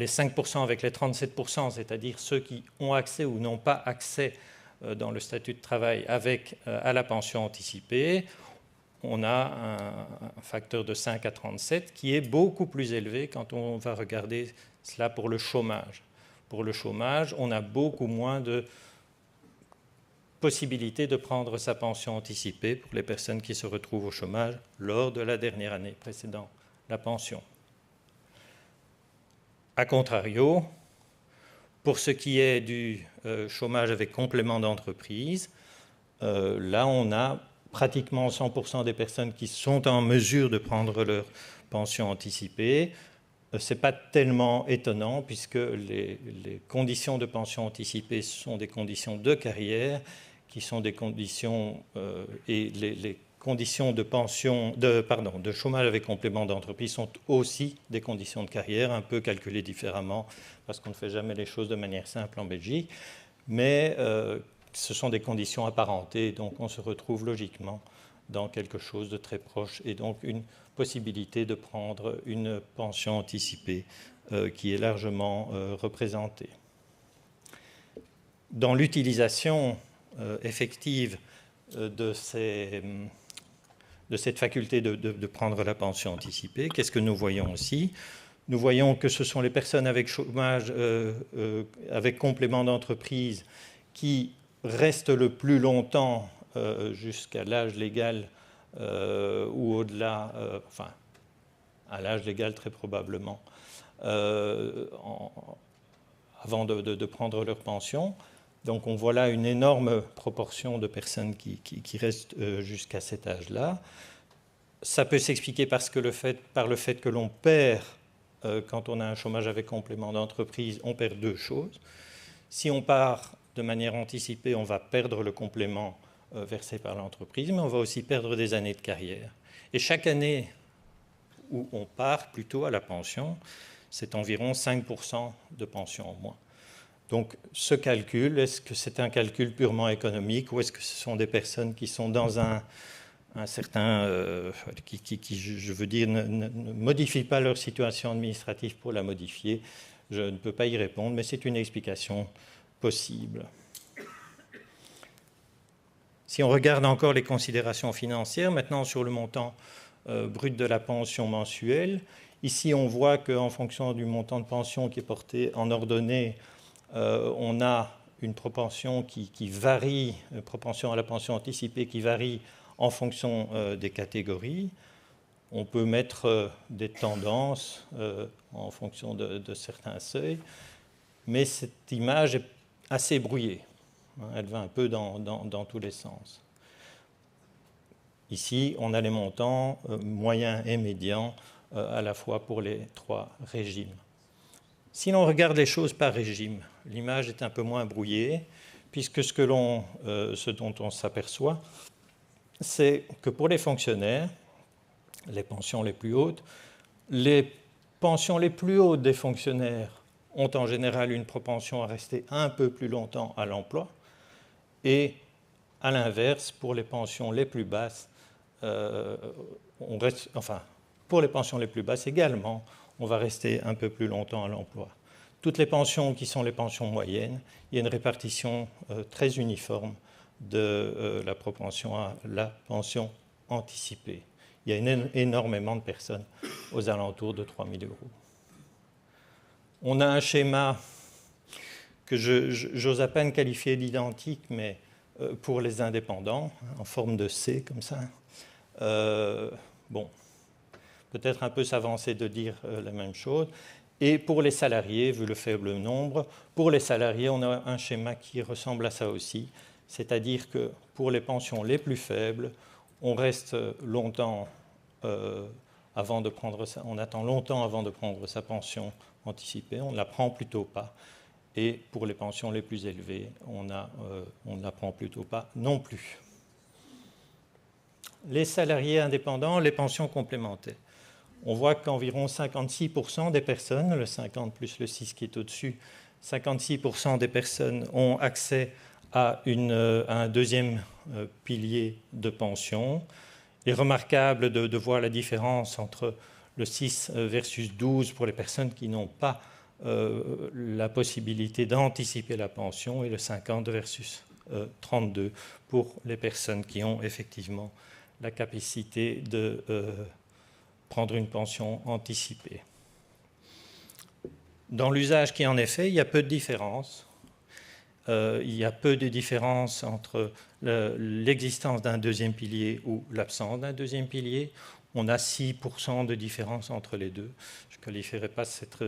5% avec les 37%, c'est-à-dire ceux qui ont accès ou n'ont pas accès dans le statut de travail à la pension anticipée, on a un facteur de 5 à 37 qui est beaucoup plus élevé quand on va regarder cela pour le chômage. Pour le chômage, on a beaucoup moins de possibilités de prendre sa pension anticipée pour les personnes qui se retrouvent au chômage lors de la dernière année précédant la pension. A contrario, pour ce qui est du chômage avec complément d'entreprise, là on a pratiquement 100% des personnes qui sont en mesure de prendre leur pension anticipée. Ce n'est pas tellement étonnant puisque les conditions de pension anticipée sont des conditions de carrière qui sont des conditions et les conditions de chômage avec complément d'entreprise sont aussi des conditions de carrière, un peu calculées différemment parce qu'on ne fait jamais les choses de manière simple en Belgique, mais ce sont des conditions apparentées, donc on se retrouve logiquement dans quelque chose de très proche et donc une possibilité de prendre une pension anticipée qui est largement représentée. Dans l'utilisation effective de cette faculté de prendre la pension anticipée, qu'est-ce que nous voyons aussi? Nous voyons que ce sont les personnes avec chômage, avec complément d'entreprise qui restent le plus longtemps jusqu'à l'âge légal ou au-delà, enfin à l'âge légal très probablement, avant de prendre leur pension. Donc on voit là une énorme proportion de personnes qui restent jusqu'à cet âge-là. Ça peut s'expliquer par le fait que l'on perd, quand on a un chômage avec complément d'entreprise, on perd deux choses. Si on part de manière anticipée, on va perdre le complément versé par l'entreprise, mais on va aussi perdre des années de carrière. Et chaque année où on part plutôt à la pension, c'est environ 5% de pension en moins. Donc ce calcul, est-ce que c'est un calcul purement économique ou est-ce que ce sont des personnes qui sont dans un certain... qui, je veux dire, ne modifient pas leur situation administrative pour la modifier? Je ne peux pas y répondre, mais c'est une explication possible. Si on regarde encore les considérations financières, maintenant sur le montant brut de la pension mensuelle, ici on voit qu'en fonction du montant de pension qui est porté en ordonnée, on a une propension qui varie, une propension à la pension anticipée qui varie en fonction des catégories. On peut mettre des tendances en fonction de certains seuils, mais cette image est assez brouillée. Elle va un peu dans tous les sens. Ici, on a les montants moyens et médians à la fois pour les trois régimes. Si l'on regarde les choses par régime, l'image est un peu moins brouillée, puisque ce dont on s'aperçoit, c'est que pour les fonctionnaires, les pensions les plus hautes des fonctionnaires ont en général une propension à rester un peu plus longtemps à l'emploi, et à l'inverse, pour les pensions les plus basses, pour les pensions les plus basses également, on va rester un peu plus longtemps à l'emploi. Toutes les pensions qui sont les pensions moyennes, il y a une répartition très uniforme de la propension à la pension anticipée. Il y a énormément de personnes aux alentours de 3 000 €. On a un schéma que j'ose à peine qualifier d'identique, mais pour les indépendants, en forme de C, comme ça. Bon, peut-être un peu s'avancer de dire la même chose. Et pour les salariés, vu le faible nombre, pour les salariés, on a un schéma qui ressemble à ça aussi. C'est-à-dire que pour les pensions les plus faibles, on reste longtemps avant de prendre ça, on attend longtemps avant de prendre sa pension anticipée, on ne la prend plutôt pas. Et pour les pensions les plus élevées, on ne la prend plutôt pas non plus. Les salariés indépendants, les pensions complémentaires. On voit qu'environ 56% des personnes, le 50 plus le 6 qui est au-dessus, 56% des personnes ont accès à un deuxième pilier de pension. Il est remarquable de voir la différence entre le 6 versus 12 pour les personnes qui n'ont pas la possibilité d'anticiper la pension et le 50 versus 32 pour les personnes qui ont effectivement la capacité de prendre une pension anticipée. Dans l'usage qui en est fait, il y a peu de différence. Il y a peu de différence entre l'existence d'un deuxième pilier ou l'absence d'un deuxième pilier. On a 6% de différence entre les deux. Je ne qualifierais pas cette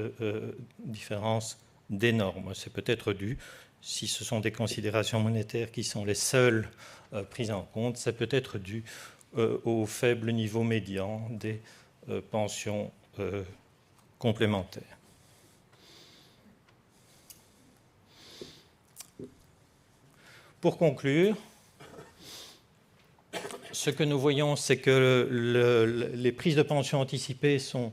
différence d'énorme. C'est peut-être dû, si ce sont des considérations monétaires qui sont les seules prises en compte, c'est peut-être dû au faible niveau médian des pensions complémentaires. Pour conclure, ce que nous voyons, c'est que les prises de pension anticipées sont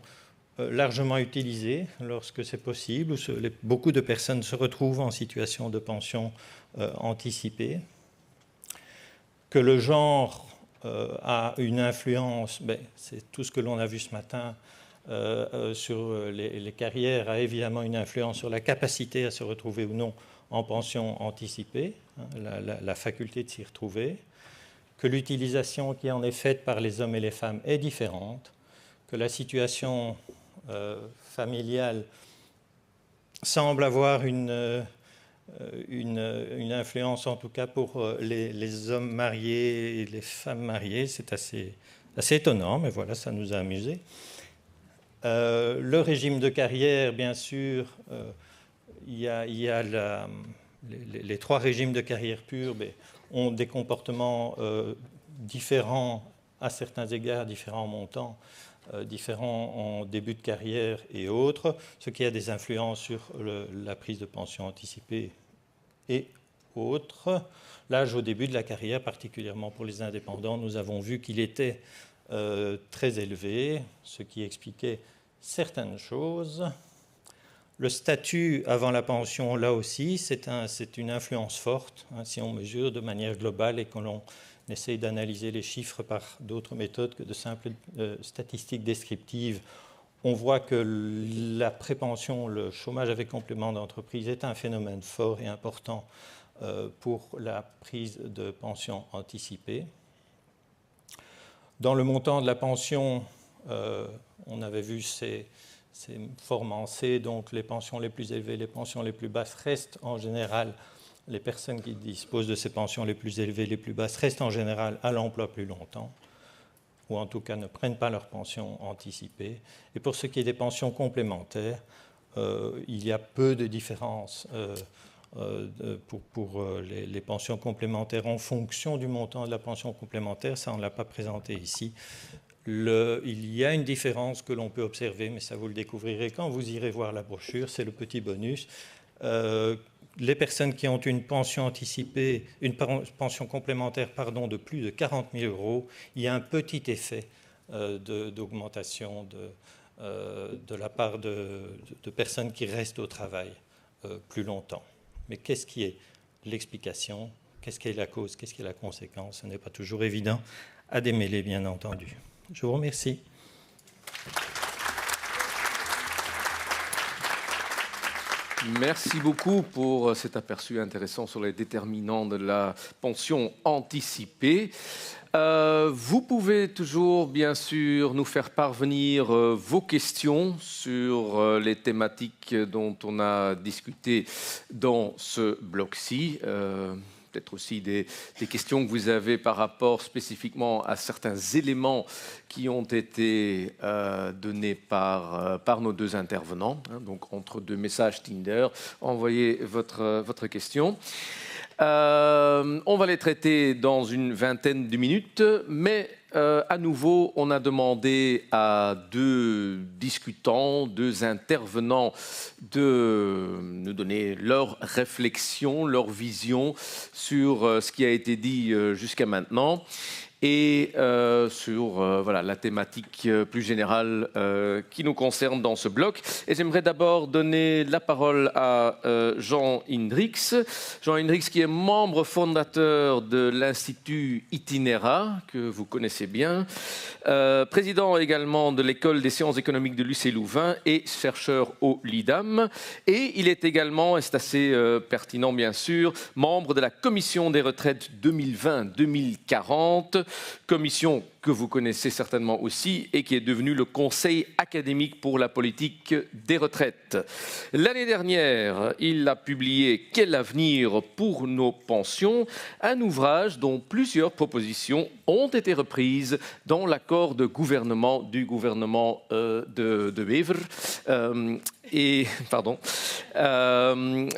largement utilisées lorsque c'est possible, où beaucoup de personnes se retrouvent en situation de pension anticipée, que le genre a une influence, c'est tout ce que l'on a vu ce matin sur les carrières, a évidemment une influence sur la capacité à se retrouver ou non en pension anticipée, la faculté de s'y retrouver, que l'utilisation qui en est faite par les hommes et les femmes est différente, que la situation familiale semble avoir une influence, en tout cas pour les hommes mariés et les femmes mariées. C'est assez étonnant, mais voilà, ça nous a amusés. Le régime de carrière, bien sûr, il y a les trois régimes de carrière pure ont des comportements différents à certains égards, différents montants, différents en début de carrière et autres, ce qui a des influences sur la prise de pension anticipée et autres. L'âge au début de la carrière, particulièrement pour les indépendants, nous avons vu qu'il était très élevé, ce qui expliquait certaines choses. Le statut avant la pension, là aussi, c'est une influence forte, si on mesure de manière globale et que l'on essaye d'analyser les chiffres par d'autres méthodes que de simples statistiques descriptives. On voit que la prépension, le chômage avec complément d'entreprise est un phénomène fort et important pour la prise de pension anticipée. Dans le montant de la pension, on avait vu ces formes en C, donc les pensions les plus élevées, les pensions les plus basses restent en général, les personnes qui disposent de ces pensions les plus élevées, les plus basses restent en général à l'emploi plus longtemps, ou en tout cas ne prennent pas leur pension anticipée. Et pour ce qui est des pensions complémentaires, il y a peu de différence pour les pensions complémentaires en fonction du montant de la pension complémentaire. Ça, on ne l'a pas présenté ici. Il y a une différence que l'on peut observer, mais ça vous le découvrirez quand vous irez voir la brochure, c'est le petit bonus. Les personnes qui ont une pension anticipée, une pension complémentaire de plus de 40 000 €, il y a un petit effet d'augmentation de la part de personnes qui restent au travail plus longtemps. Mais qu'est-ce qui est l'explication? Qu'est-ce qui est la cause? Qu'est-ce qui est la conséquence? Ce n'est pas toujours évident à démêler, bien entendu. Je vous remercie. Merci beaucoup pour cet aperçu intéressant sur les déterminants de la pension anticipée. Vous pouvez toujours, bien sûr, nous faire parvenir vos questions sur les thématiques dont on a discuté dans ce bloc-ci. Peut-être aussi des questions que vous avez par rapport spécifiquement à certains éléments qui ont été donnés par nos deux intervenants. Donc, entre deux messages Tinder, envoyez votre question. On va les traiter dans une vingtaine de minutes, mais à nouveau, on a demandé à deux discutants, deux intervenants de nous donner leur réflexion, leur vision sur ce qui a été dit jusqu'à maintenant et sur voilà, la thématique plus générale qui nous concerne dans ce bloc. Et j'aimerais d'abord donner la parole à Jean Hendricks. Jean Hendricks qui est membre fondateur de l'Institut Itinéra, que vous connaissez bien, président également de l'École des sciences économiques de l'UC Louvain et chercheur au LIDAM. Et il est également, et c'est assez pertinent bien sûr, membre de la Commission des retraites 2020-2040, commission que vous connaissez certainement aussi et qui est devenue le Conseil académique pour la politique des retraites. L'année dernière, il a publié « Quel avenir pour nos pensions ?», un ouvrage dont plusieurs propositions ont été reprises dans l'accord de gouvernement du gouvernement de Wever.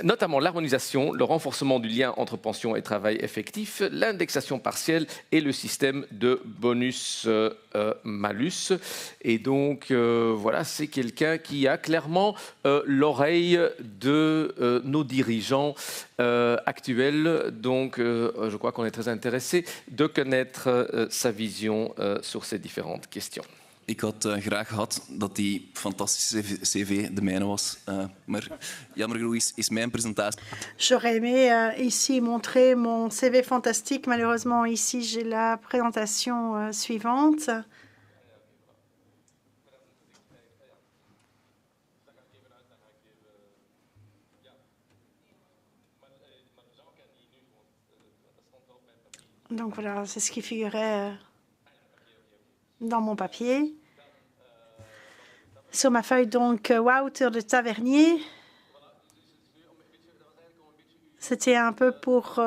Notamment l'harmonisation, le renforcement du lien entre pension et travail effectif, l'indexation partielle et le système de bonus-malus. Et donc, voilà, c'est quelqu'un qui a clairement l'oreille de nos dirigeants actuels. Donc, je crois qu'on est très intéressé de connaître sa vision sur ces différentes questions. Ik had graag gehad dat die fantastische cv de mijne was, maar jammer genoeg is mijn presentatie... J'aurais aimé ici montrer mon CV fantastique. Malheureusement, ici, j'ai la présentation suivante. Donc voilà, c'est ce qui figurait dans mon papier. Sur ma feuille, donc, Wouter de Tavernier. C'était un peu pour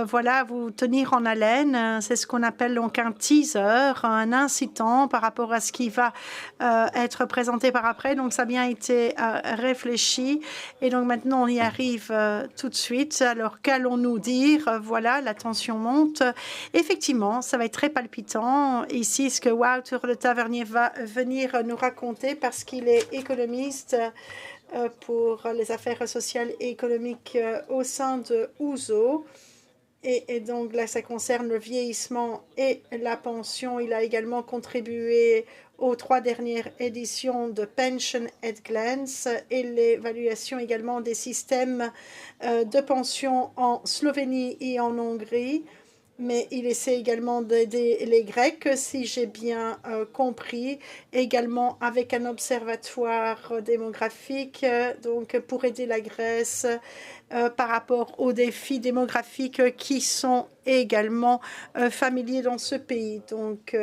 voilà, vous tenir en haleine. C'est ce qu'on appelle donc un teaser, un incitant par rapport à ce qui va être présenté par après. Donc, ça a bien été réfléchi. Et donc, maintenant, on y arrive tout de suite. Alors, qu'allons-nous dire? Voilà, la tension monte. Effectivement, ça va être très palpitant. Ici, ce que Wouter de Tavernier va venir nous raconter parce qu'il est économiste pour les affaires sociales et économiques au sein de Ouzo. Et donc là, ça concerne le vieillissement et la pension. Il a également contribué aux 3 dernières éditions de Pension at Glance et l'évaluation également des systèmes de pension en Slovénie et en Hongrie. Mais il essaie également d'aider les Grecs, si j'ai bien compris, également avec un observatoire démographique, donc pour aider la Grèce par rapport aux défis démographiques qui sont également familiers dans ce pays. Donc,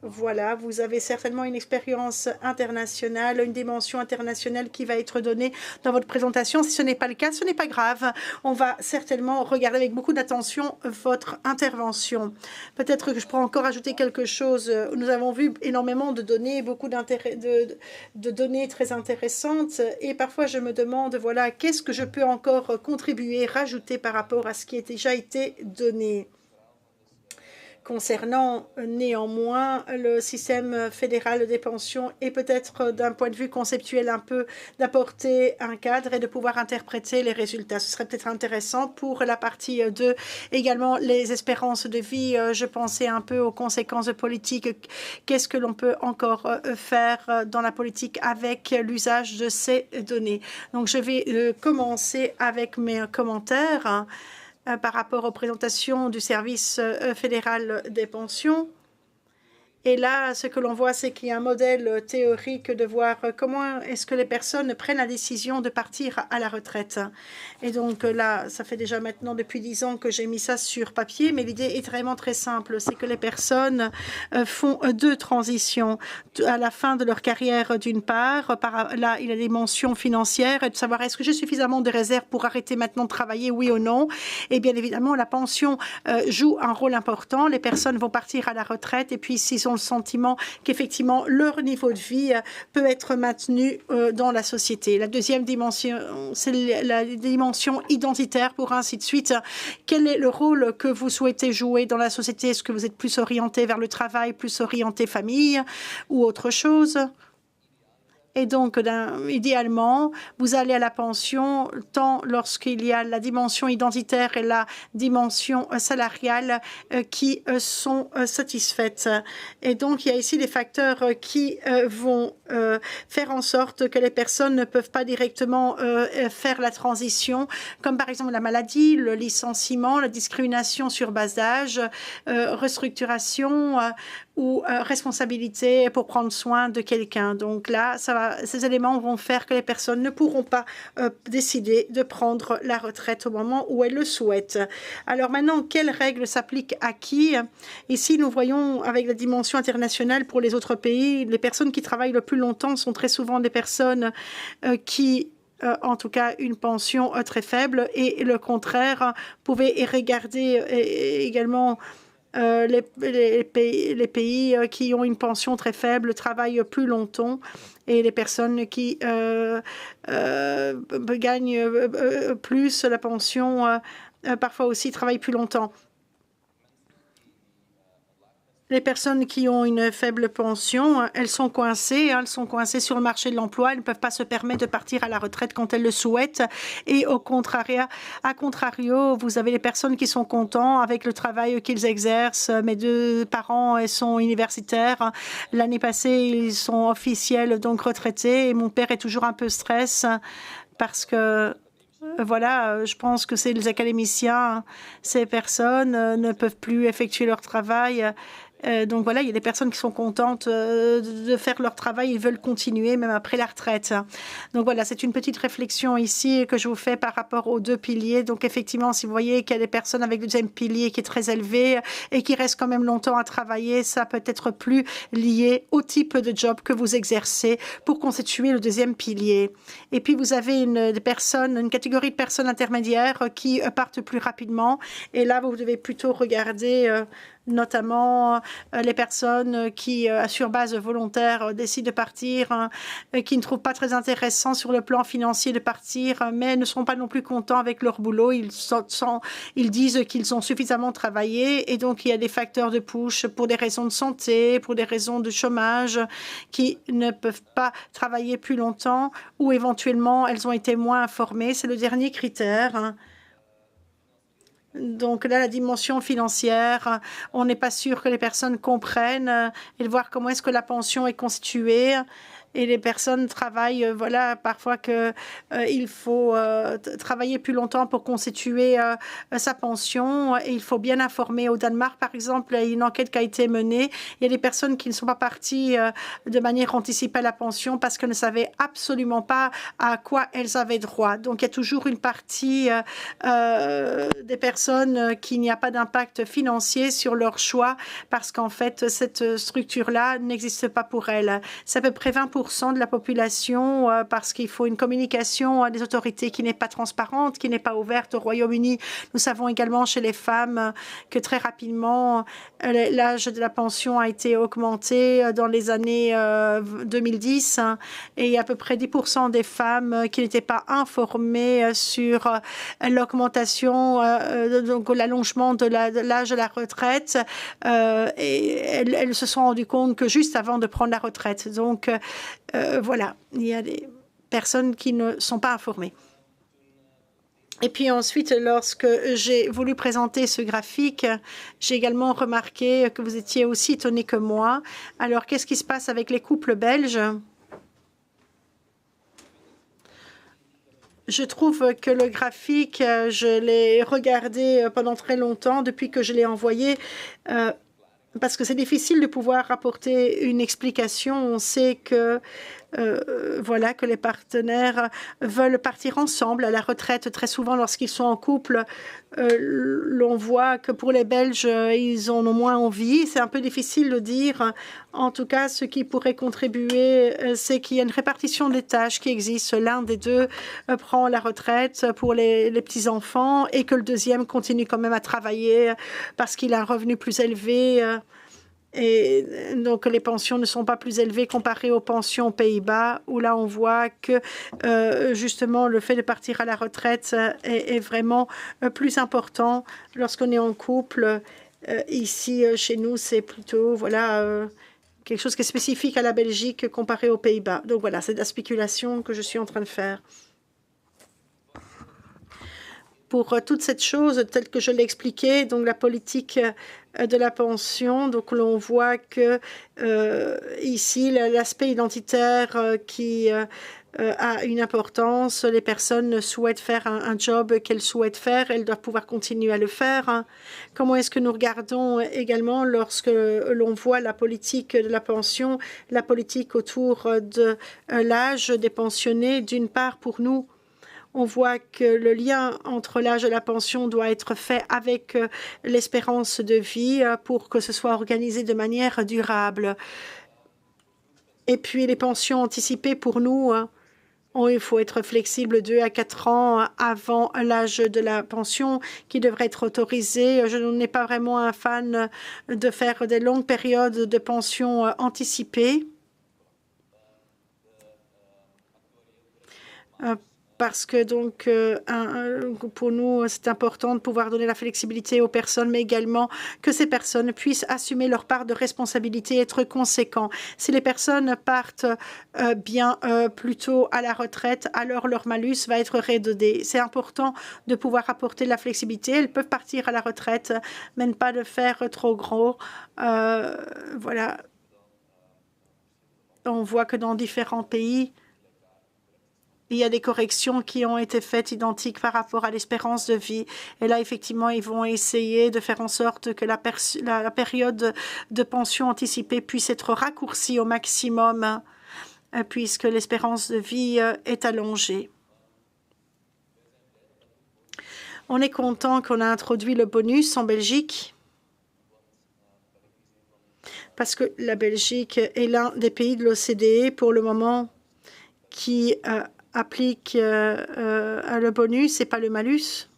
voilà, vous avez certainement une expérience internationale, une dimension internationale qui va être donnée dans votre présentation. Si ce n'est pas le cas, ce n'est pas grave. On va certainement regarder avec beaucoup d'attention votre intervention. Peut-être que je pourrais encore ajouter quelque chose. Nous avons vu énormément de données, beaucoup de données très intéressantes. Et parfois, je me demande, voilà, qu'est-ce que je peux encore contribuer, rajouter par rapport à ce qui a déjà été donné. Concernant néanmoins le système fédéral des pensions et peut-être d'un point de vue conceptuel un peu d'apporter un cadre et de pouvoir interpréter les résultats. Ce serait peut-être intéressant pour la partie 2. Également les espérances de vie, je pensais un peu aux conséquences politiques. Qu'est-ce que l'on peut encore faire dans la politique avec l'usage de ces données? Donc je vais commencer avec mes commentaires par rapport aux présentations du service fédéral des pensions. Et là, ce que l'on voit, c'est qu'il y a un modèle théorique de voir comment est-ce que les personnes prennent la décision de partir à la retraite. Et donc là, ça fait déjà maintenant depuis 10 ans que j'ai mis ça sur papier, mais l'idée est vraiment très simple. C'est que les personnes font 2 transitions à la fin de leur carrière d'une part. Là, il y a des mentions financières et de savoir est-ce que j'ai suffisamment de réserves pour arrêter maintenant de travailler, oui ou non. Et bien évidemment, la pension joue un rôle important. Les personnes vont partir à la retraite et puis s'ils ont le sentiment qu'effectivement leur niveau de vie peut être maintenu dans la société. La deuxième dimension, c'est la dimension identitaire pour ainsi de suite. Quel est le rôle que vous souhaitez jouer dans la société? Est-ce que vous êtes plus orienté vers le travail, plus orienté famille ou autre chose? Et donc, idéalement, vous allez à la pension tant lorsqu'il y a la dimension identitaire et la dimension salariale qui sont satisfaites. Et donc, il y a ici des facteurs qui vont faire en sorte que les personnes ne peuvent pas directement faire la transition, comme par exemple la maladie, le licenciement, la discrimination sur base d'âge, restructuration ou responsabilité pour prendre soin de quelqu'un. Donc là, ces éléments vont faire que les personnes ne pourront pas décider de prendre la retraite au moment où elles le souhaitent. Alors maintenant, quelles règles s'appliquent à qui? Ici, nous voyons avec la dimension internationale pour les autres pays, les personnes qui travaillent le plus longtemps sont très souvent des personnes qui en tout cas une pension très faible, et le contraire. Vous pouvez regarder également les pays qui ont une pension très faible travaillent plus longtemps, et les personnes qui gagnent plus la pension parfois aussi travaillent plus longtemps. Les personnes qui ont une faible pension, elles sont coincées sur le marché de l'emploi. Elles ne peuvent pas se permettre de partir à la retraite quand elles le souhaitent. Et à contrario, vous avez les personnes qui sont contents avec le travail qu'ils exercent. Mes 2 parents sont universitaires. L'année passée, ils sont officiels, donc retraités. Et mon père est toujours un peu stress parce que voilà, je pense que c'est les académiciens. Ces personnes ne peuvent plus effectuer leur travail. Donc voilà, il y a des personnes qui sont contentes de faire leur travail, ils veulent continuer même après la retraite. Donc voilà, c'est une petite réflexion ici que je vous fais par rapport aux 2 piliers. Donc effectivement, si vous voyez qu'il y a des personnes avec le deuxième pilier qui est très élevé et qui restent quand même longtemps à travailler, ça peut être plus lié au type de job que vous exercez pour constituer le deuxième pilier. Et puis vous avez une catégorie de personnes intermédiaires qui partent plus rapidement. Et là, vous devez plutôt regarder notamment les personnes qui, sur base volontaire, décident de partir, qui ne trouvent pas très intéressant sur le plan financier de partir, mais ne seront pas non plus contents avec leur boulot. Ils disent qu'ils ont suffisamment travaillé, et donc il y a des facteurs de push pour des raisons de santé, pour des raisons de chômage, qui ne peuvent pas travailler plus longtemps, ou éventuellement elles ont été moins informées. C'est le dernier critère. Donc là, la dimension financière, on n'est pas sûr que les personnes comprennent et de voir comment est-ce que la pension est constituée. Et les personnes travaillent, voilà, parfois qu'il faut travailler plus longtemps pour constituer sa pension. Et il faut bien informer. Au Danemark, par exemple, il y a une enquête qui a été menée. Il y a des personnes qui ne sont pas parties de manière anticipée à la pension parce qu'elles ne savaient absolument pas à quoi elles avaient droit. Donc, il y a toujours une partie des personnes qui n'y a pas d'impact financier sur leur choix parce qu'en fait, cette structure-là n'existe pas pour elles. C'est à peu près 20% de la population parce qu'il faut une communication des autorités qui n'est pas transparente, qui n'est pas ouverte au Royaume-Uni. Nous savons également chez les femmes que très rapidement, l'âge de la pension a été augmenté dans les années 2010 et il y a à peu près 10% des femmes qui n'étaient pas informées sur l'augmentation, donc l'allongement de l'âge de la retraite et elles se sont rendues compte que juste avant de prendre la retraite. Donc, voilà, il y a des personnes qui ne sont pas informées. Et puis ensuite, lorsque j'ai voulu présenter ce graphique, j'ai également remarqué que vous étiez aussi étonnés que moi. Alors, qu'est-ce qui se passe avec les couples belges? Je trouve que le graphique, je l'ai regardé pendant très longtemps, depuis que je l'ai envoyé. parce que c'est difficile de pouvoir apporter une explication. On sait que voilà, que les partenaires veulent partir ensemble à la retraite. Très souvent, lorsqu'ils sont en couple, l'on voit que pour les Belges, ils en ont moins envie. C'est un peu difficile de dire. En tout cas, ce qui pourrait contribuer, c'est qu'il y a une répartition des tâches qui existe. L'un des deux prend la retraite pour les petits-enfants et que le deuxième continue quand même à travailler parce qu'il a un revenu plus élevé. Et donc, les pensions ne sont pas plus élevées comparées aux pensions aux Pays-Bas, où là, on voit que justement, le fait de partir à la retraite est vraiment plus important lorsqu'on est en couple. Ici, chez nous, c'est plutôt voilà, quelque chose qui est spécifique à la Belgique comparé aux Pays-Bas. Donc voilà, c'est de la spéculation que je suis en train de faire. Pour toute cette chose, telle que je l'ai expliqué, donc la politique de la pension, donc l'on voit que ici, l'aspect identitaire qui a une importance. Les personnes souhaitent faire un job qu'elles souhaitent faire, elles doivent pouvoir continuer à le faire. Comment est-ce que nous regardons également lorsque l'on voit la politique de la pension, la politique autour de l'âge des pensionnés? D'une part, pour nous, on voit que le lien entre l'âge de la pension doit être fait avec l'espérance de vie pour que ce soit organisé de manière durable. Et puis les pensions anticipées pour nous, il faut être flexible 2 à 4 ans avant l'âge de la pension qui devrait être autorisé. Je n'ai pas vraiment un fan de faire des longues périodes de pension anticipées. Parce que donc, pour nous, c'est important de pouvoir donner la flexibilité aux personnes, mais également que ces personnes puissent assumer leur part de responsabilité et être conséquents. Si les personnes partent bien plus tôt à la retraite, alors leur malus va être rédodé. C'est important de pouvoir apporter de la flexibilité. Elles peuvent partir à la retraite, mais ne pas le faire trop gros. Voilà. On voit que dans différents pays, il y a des corrections qui ont été faites identiques par rapport à l'espérance de vie. Et là, effectivement, ils vont essayer de faire en sorte que la période de pension anticipée puisse être raccourcie au maximum, puisque l'espérance de vie est allongée. On est content qu'on a introduit le bonus en Belgique, parce que la Belgique est l'un des pays de l'OCDE pour le moment qui applique le bonus et pas le malus.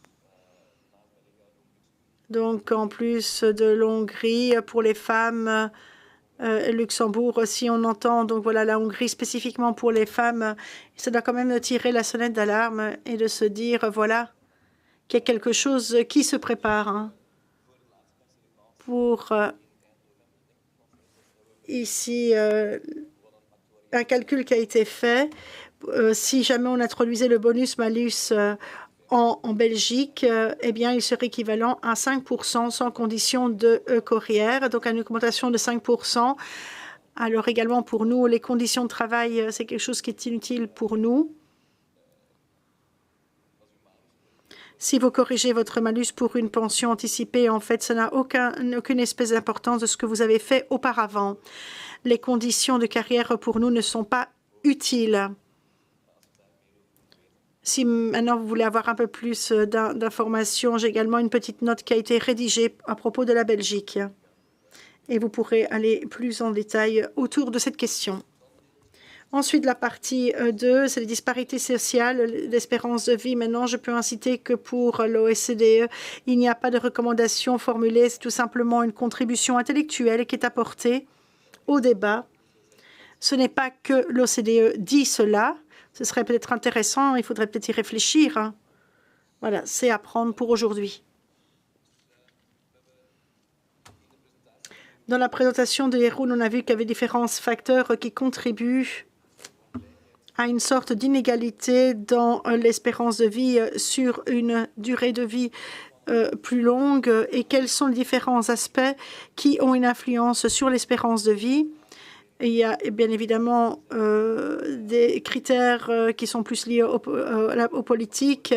Donc, en plus de l'Hongrie, pour les femmes, Luxembourg aussi, on entend. Donc, voilà, la Hongrie spécifiquement pour les femmes, ça doit quand même tirer la sonnette d'alarme et de se dire, voilà, qu'il y a quelque chose qui se prépare pour ici un calcul qui a été fait. Si jamais on introduisait le bonus-malus en Belgique, eh bien, il serait équivalent à 5% sans condition de carrière, donc une augmentation de 5%. Alors également pour nous, les conditions de travail, c'est quelque chose qui est inutile pour nous. Si vous corrigez votre malus pour une pension anticipée, en fait, ça n'a aucune espèce d'importance de ce que vous avez fait auparavant. Les conditions de carrière pour nous ne sont pas utiles. Si maintenant vous voulez avoir un peu plus d'informations, j'ai également une petite note qui a été rédigée à propos de la Belgique. Et vous pourrez aller plus en détail autour de cette question. Ensuite, la partie 2, c'est les disparités sociales, l'espérance de vie. Maintenant, je peux inciter que pour l'OSCDE, il n'y a pas de recommandation formulée. C'est tout simplement une contribution intellectuelle qui est apportée au débat. Ce n'est pas que l'OCDE dit cela. Ce serait peut-être intéressant, il faudrait peut-être y réfléchir. Voilà, c'est à prendre pour aujourd'hui. Dans la présentation de Jeroen, on a vu qu'il y avait différents facteurs qui contribuent à une sorte d'inégalité dans l'espérance de vie sur une durée de vie plus longue et quels sont les différents aspects qui ont une influence sur l'espérance de vie. Il y a bien évidemment des critères qui sont plus liés aux politiques.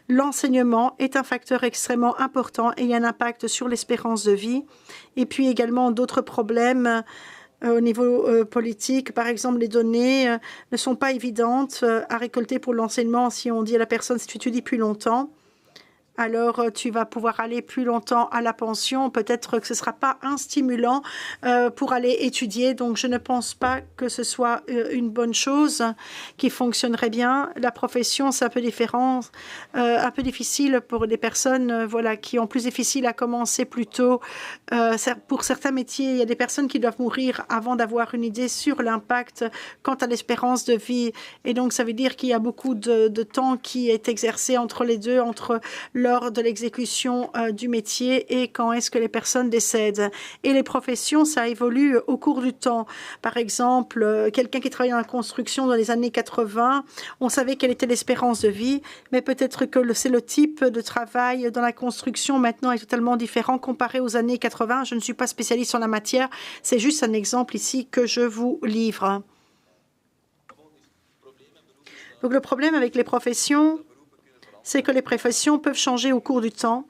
L'enseignement est un facteur extrêmement important et il y a un impact sur l'espérance de vie. Et puis également d'autres problèmes au niveau politique. Par exemple, les données ne sont pas évidentes à récolter pour l'enseignement. Si on dit à la personne, si tu étudies plus longtemps, alors tu vas pouvoir aller plus longtemps à la pension. Peut-être que ce ne sera pas un stimulant pour aller étudier. Donc, je ne pense pas que ce soit une bonne chose qui fonctionnerait bien. La profession, c'est un peu différent, un peu difficile pour des personnes voilà, qui ont plus difficile à commencer plus tôt. Pour certains métiers, il y a des personnes qui doivent mourir avant d'avoir une idée sur l'impact quant à l'espérance de vie. Et donc, ça veut dire qu'il y a beaucoup de temps qui est exercé entre les deux, entre lors de l'exécution du métier et quand est-ce que les personnes décèdent. Et les professions, ça évolue au cours du temps. Par exemple, quelqu'un qui travaillait dans la construction dans les années 80, on savait quelle était l'espérance de vie, mais peut-être que c'est le type de travail dans la construction maintenant est totalement différent comparé aux années 80. Je ne suis pas spécialiste en la matière, c'est juste un exemple ici que je vous livre. Donc le problème avec les professions, c'est que les professions peuvent changer au cours du temps.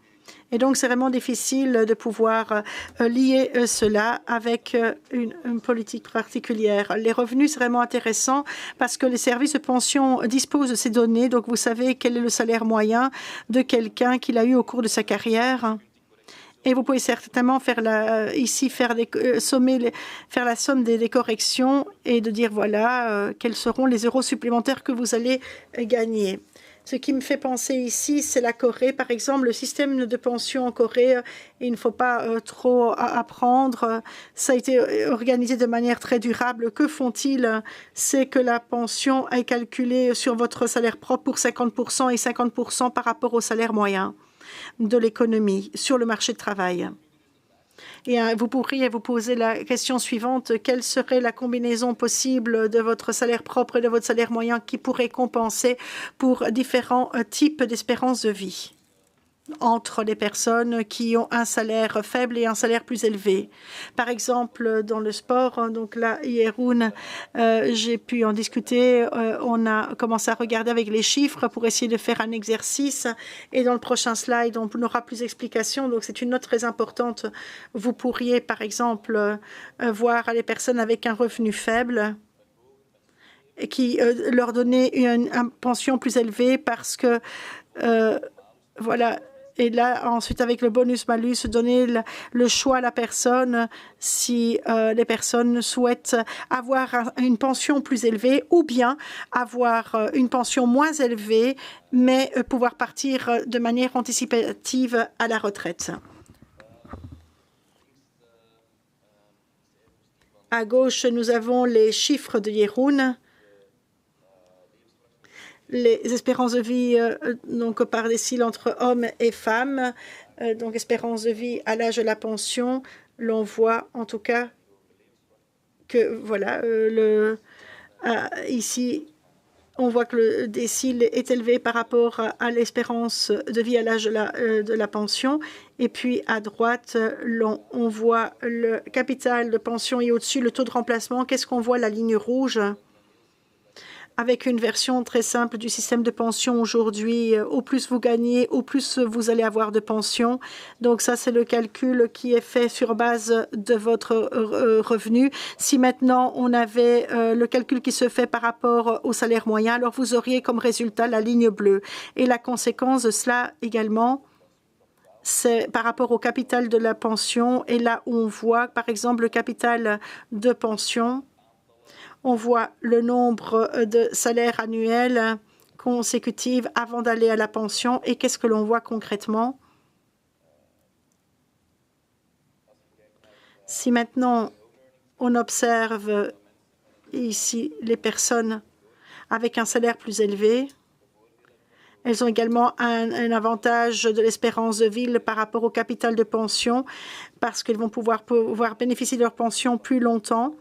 Et donc, c'est vraiment difficile de pouvoir lier cela avec une politique particulière. Les revenus, c'est vraiment intéressant parce que les services de pension disposent de ces données. Donc, vous savez quel est le salaire moyen de quelqu'un qu'il a eu au cours de sa carrière. Et vous pouvez certainement faire la somme des corrections et de dire, voilà, quels seront les euros supplémentaires que vous allez gagner. Ce qui me fait penser ici, c'est la Corée. Par exemple, le système de pension en Corée, il ne faut pas trop apprendre. Ça a été organisé de manière très durable. Que font-ils? C'est que la pension est calculée sur votre salaire propre pour 50% et 50% par rapport au salaire moyen de l'économie sur le marché de travail. Et vous pourriez vous poser la question suivante. Quelle serait la combinaison possible de votre salaire propre et de votre salaire moyen qui pourrait compenser pour différents types d'espérance de vie entre les personnes qui ont un salaire faible et un salaire plus élevé? Par exemple, dans le sport, donc là, Yeroun, j'ai pu en discuter. On a commencé à regarder avec les chiffres pour essayer de faire un exercice. Et dans le prochain slide, on aura plus d'explications. Donc, c'est une note très importante. Vous pourriez, par exemple, voir les personnes avec un revenu faible qui leur donner une pension plus élevée parce que, voilà. Et là, ensuite, avec le bonus-malus, donner le choix à la personne si les personnes souhaitent avoir une pension plus élevée ou bien avoir une pension moins élevée, mais pouvoir partir de manière anticipative à la retraite. À gauche, nous avons les chiffres de Yeroun. Les espérances de vie donc par décile entre hommes et femmes, donc espérance de vie à l'âge de la pension, l'on voit en tout cas que voilà ici on voit que le décile est élevé par rapport à l'espérance de vie à l'âge de la pension. Et puis à droite, on voit le capital de pension et au-dessus le taux de remplacement. Qu'est-ce qu'on voit? La ligne rouge. Avec une version très simple du système de pension aujourd'hui, au plus vous gagnez, au plus vous allez avoir de pension. Donc ça, c'est le calcul qui est fait sur base de votre revenu. Si maintenant on avait le calcul qui se fait par rapport au salaire moyen, alors vous auriez comme résultat la ligne bleue. Et la conséquence de cela également, c'est par rapport au capital de la pension. Et là où on voit, par exemple, le capital de pension, on voit le nombre de salaires annuels consécutifs avant d'aller à la pension. Et qu'est-ce que l'on voit concrètement? Si maintenant on observe ici les personnes avec un salaire plus élevé, elles ont également un avantage de l'espérance de vie par rapport au capital de pension parce qu'elles vont pouvoir bénéficier de leur pension plus longtemps.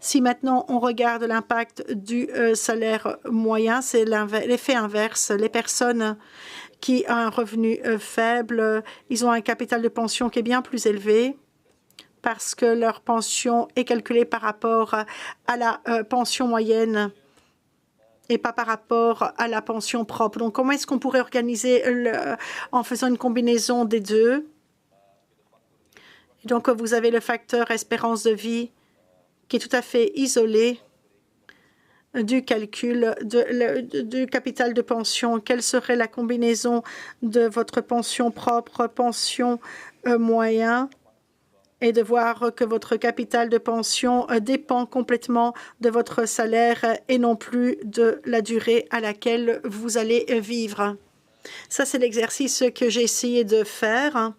Si maintenant on regarde l'impact du salaire moyen, c'est l'effet inverse. Les personnes qui ont un revenu faible, ils ont un capital de pension qui est bien plus élevé parce que leur pension est calculée par rapport à la pension moyenne et pas par rapport à la pension propre. Donc, comment est-ce qu'on pourrait organiser en faisant une combinaison des deux? Donc, vous avez le facteur espérance de vie qui est tout à fait isolé du calcul du capital de pension. Quelle serait la combinaison de votre pension propre, pension moyen, et de voir que votre capital de pension dépend complètement de votre salaire et non plus de la durée à laquelle vous allez vivre. Ça, c'est l'exercice que j'ai essayé de faire.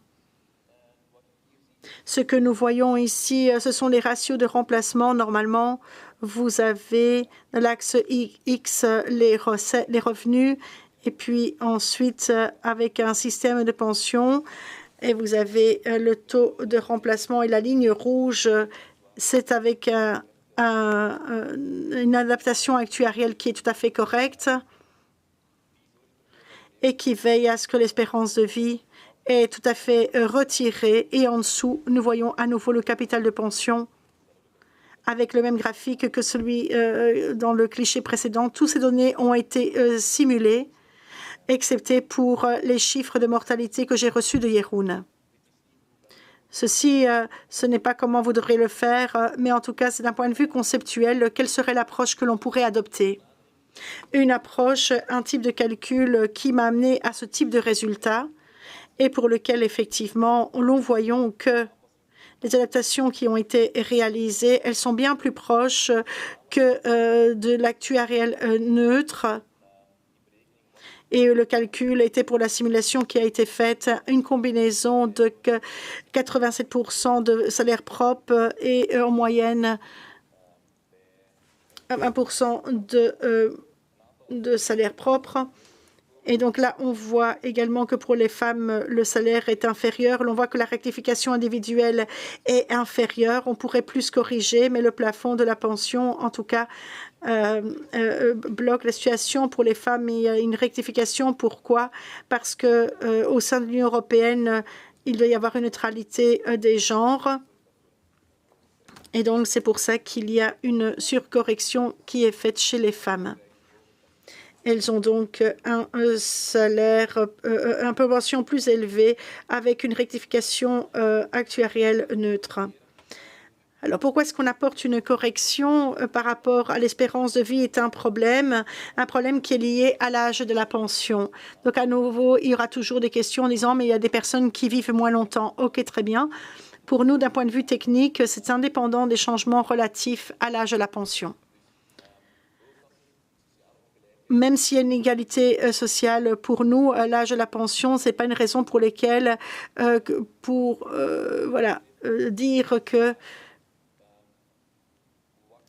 Ce que nous voyons ici, ce sont les ratios de remplacement. Normalement, vous avez l'axe X, les revenus, et puis ensuite, avec un système de pension, et vous avez le taux de remplacement, et la ligne rouge, c'est avec une adaptation actuarielle qui est tout à fait correcte et qui veille à ce que l'espérance de vie est tout à fait retirée. Et en dessous, nous voyons à nouveau le capital de pension avec le même graphique que celui dans le cliché précédent. Toutes ces données ont été simulées, excepté pour les chiffres de mortalité que j'ai reçus de Jeroen. Ceci, ce n'est pas comment vous devriez le faire, mais en tout cas, c'est d'un point de vue conceptuel, quelle serait l'approche que l'on pourrait adopter? Une approche, un type de calcul qui m'a amené à ce type de résultat et pour lequel, effectivement, nous voyons que les adaptations qui ont été réalisées, elles sont bien plus proches que de l'actuariel neutre. Et le calcul était pour la simulation qui a été faite une combinaison de 87% de salaire propre et en moyenne 1% de salaire propre. Et donc là, on voit également que pour les femmes, le salaire est inférieur. On voit que la rectification individuelle est inférieure. On pourrait plus corriger, mais le plafond de la pension, en tout cas, bloque la situation. Pour les femmes, il y a une rectification. Pourquoi? Parce que au sein de l'Union européenne, il doit y avoir une neutralité des genres. Et donc, c'est pour ça qu'il y a une surcorrection qui est faite chez les femmes. Elles ont donc un salaire, une proportion plus élevée avec une rectification actuarielle neutre. Alors, pourquoi est-ce qu'on apporte une correction par rapport à l'espérance de vie est un problème qui est lié à l'âge de la pension. Donc, à nouveau, il y aura toujours des questions en disant, mais il y a des personnes qui vivent moins longtemps. OK, très bien. Pour nous, d'un point de vue technique, c'est indépendant des changements relatifs à l'âge de la pension. Même s'il y a une égalité sociale, pour nous, l'âge de la pension, ce n'est pas une raison pour laquelle, dire que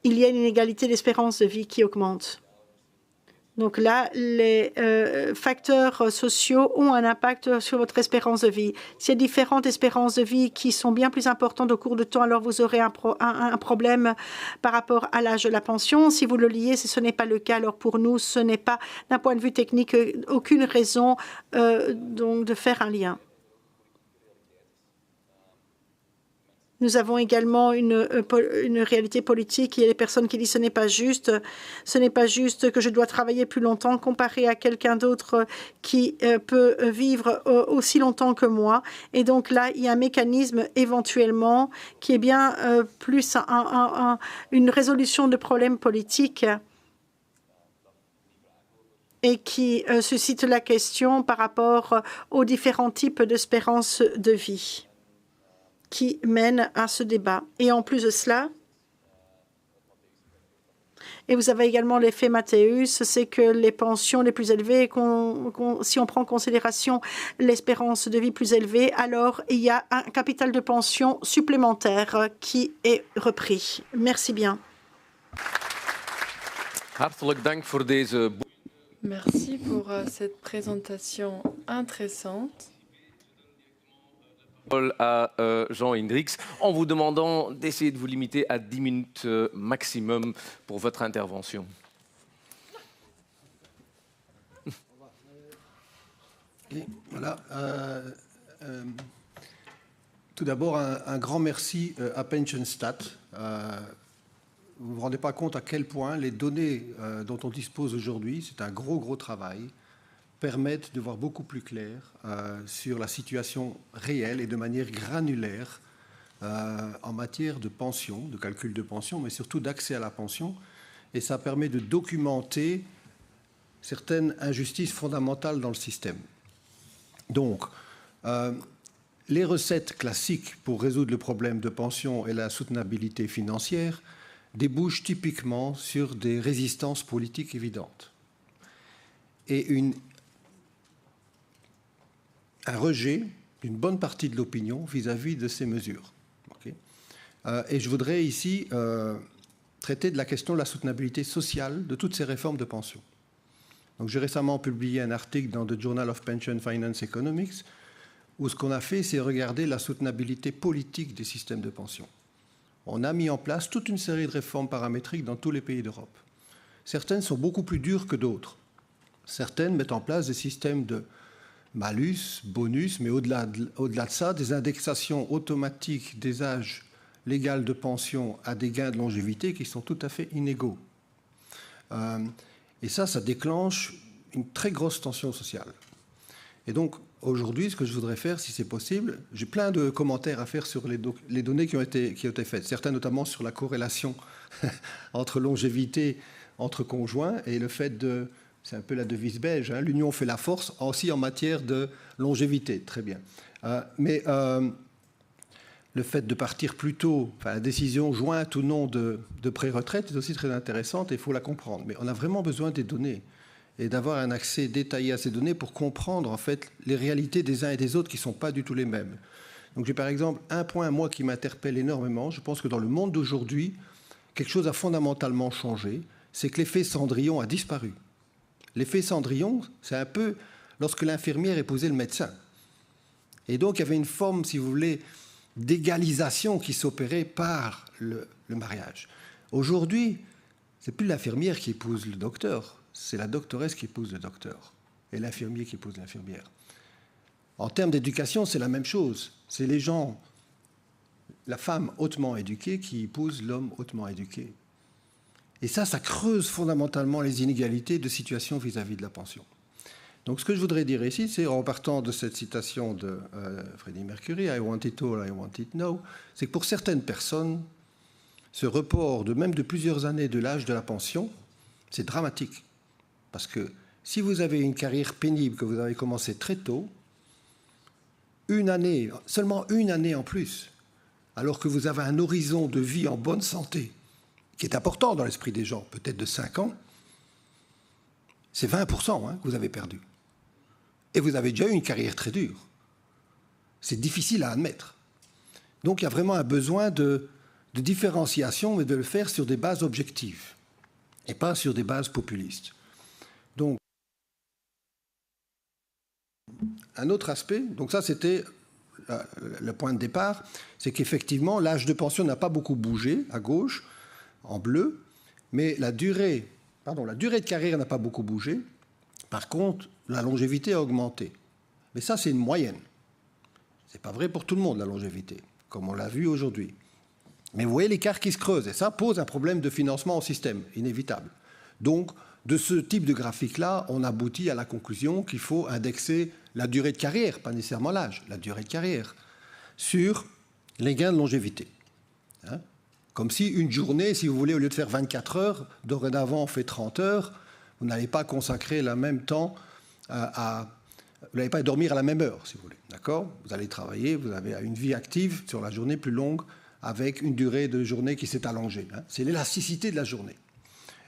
il y a une inégalité d'espérance de vie qui augmente. Donc là, les facteurs sociaux ont un impact sur votre espérance de vie. S'il y a différentes espérances de vie qui sont bien plus importantes au cours du temps, alors vous aurez un problème par rapport à l'âge de la pension. Si vous le liez, ce n'est pas le cas. Alors pour nous, ce n'est pas, d'un point de vue technique, aucune raison donc de faire un lien. Nous avons également une réalité politique. Il y a des personnes qui disent ce n'est pas juste. Ce n'est pas juste que je dois travailler plus longtemps comparé à quelqu'un d'autre qui peut vivre aussi longtemps que moi. Et donc là, il y a un mécanisme éventuellement qui est bien plus une résolution de problèmes politiques et qui suscite la question par rapport aux différents types d'espérance de vie qui mène à ce débat. Et en plus de cela, et vous avez également l'effet Mathéus, c'est que les pensions les plus élevées, si on prend en considération l'espérance de vie plus élevée, alors il y a un capital de pension supplémentaire qui est repris. Merci bien. Merci pour cette présentation intéressante. À Jean Hendricks, en vous demandant d'essayer de vous limiter à 10 minutes maximum pour votre intervention. Okay, voilà. Tout d'abord, un grand merci à PensionStat. Vous ne vous rendez pas compte à quel point les données dont on dispose aujourd'hui, c'est un gros travail, permettent de voir beaucoup plus clair sur la situation réelle et de manière granulaire en matière de pension, de calcul de pension, mais surtout d'accès à la pension. Et ça permet de documenter certaines injustices fondamentales dans le système. Donc, les recettes classiques pour résoudre le problème de pension et la soutenabilité financière débouchent typiquement sur des résistances politiques évidentes et un rejet d'une bonne partie de l'opinion vis-à-vis de ces mesures. Okay. Et je voudrais ici traiter de la question de la soutenabilité sociale de toutes ces réformes de pension. Donc, j'ai récemment publié un article dans The Journal of Pension Finance Economics où ce qu'on a fait, c'est regarder la soutenabilité politique des systèmes de pension. On a mis en place toute une série de réformes paramétriques dans tous les pays d'Europe. Certaines sont beaucoup plus dures que d'autres. Certaines mettent en place des systèmes de malus, bonus, mais au-delà de ça, des indexations automatiques des âges légaux de pension à des gains de longévité qui sont tout à fait inégaux. Et ça déclenche une très grosse tension sociale. Et donc, aujourd'hui, ce que je voudrais faire, si c'est possible, j'ai plein de commentaires à faire sur les données qui ont été faites, certains notamment sur la corrélation entre longévité entre conjoints et le fait de, c'est un peu la devise belge, hein, l'union fait la force, aussi en matière de longévité, très bien. Mais le fait de partir plus tôt, enfin, la décision jointe ou non de pré-retraite est aussi très intéressante et il faut la comprendre. Mais on a vraiment besoin des données et d'avoir un accès détaillé à ces données pour comprendre en fait les réalités des uns et des autres qui ne sont pas du tout les mêmes. Donc j'ai par exemple un point, moi, qui m'interpelle énormément. Je pense que dans le monde d'aujourd'hui, quelque chose a fondamentalement changé, c'est que l'effet Cendrillon a disparu. L'effet Cendrillon, c'est un peu lorsque l'infirmière épousait le médecin. Et donc il y avait une forme, si vous voulez, d'égalisation qui s'opérait par le mariage. Aujourd'hui, ce n'est plus l'infirmière qui épouse le docteur, c'est la doctoresse qui épouse le docteur et l'infirmier qui épouse l'infirmière. En termes d'éducation, c'est la même chose. C'est les gens, la femme hautement éduquée qui épouse l'homme hautement éduqué. Et ça creuse fondamentalement les inégalités de situation vis-à-vis de la pension. Donc ce que je voudrais dire ici, c'est en partant de cette citation de Freddie Mercury, I want it all, I want it now, c'est que pour certaines personnes, ce report même de plusieurs années de l'âge de la pension, c'est dramatique. Parce que si vous avez une carrière pénible que vous avez commencé très tôt, seulement une année en plus, alors que vous avez un horizon de vie en bonne santé, qui est important dans l'esprit des gens, peut-être de 5 ans, c'est 20% que vous avez perdu. Et vous avez déjà eu une carrière très dure. C'est difficile à admettre. Donc il y a vraiment un besoin de différenciation, mais de le faire sur des bases objectives et pas sur des bases populistes. Donc, un autre aspect, donc ça c'était le point de départ, c'est qu'effectivement l'âge de pension n'a pas beaucoup bougé à gauche, en bleu, mais la durée de carrière n'a pas beaucoup bougé. Par contre, la longévité a augmenté. Mais ça, c'est une moyenne. Ce n'est pas vrai pour tout le monde, la longévité, comme on l'a vu aujourd'hui. Mais vous voyez l'écart qui se creuse, et ça pose un problème de financement au système, inévitable. Donc, de ce type de graphique-là, on aboutit à la conclusion qu'il faut indexer la durée de carrière, pas nécessairement l'âge, la durée de carrière, sur les gains de longévité. Comme si une journée, si vous voulez, au lieu de faire 24 heures, dorénavant on fait 30 heures, vous n'allez pas consacrer le même temps vous n'allez pas dormir à la même heure, si vous voulez. D'accord ? Vous allez travailler, vous avez une vie active sur la journée plus longue, avec une durée de journée qui s'est allongée. C'est l'élasticité de la journée.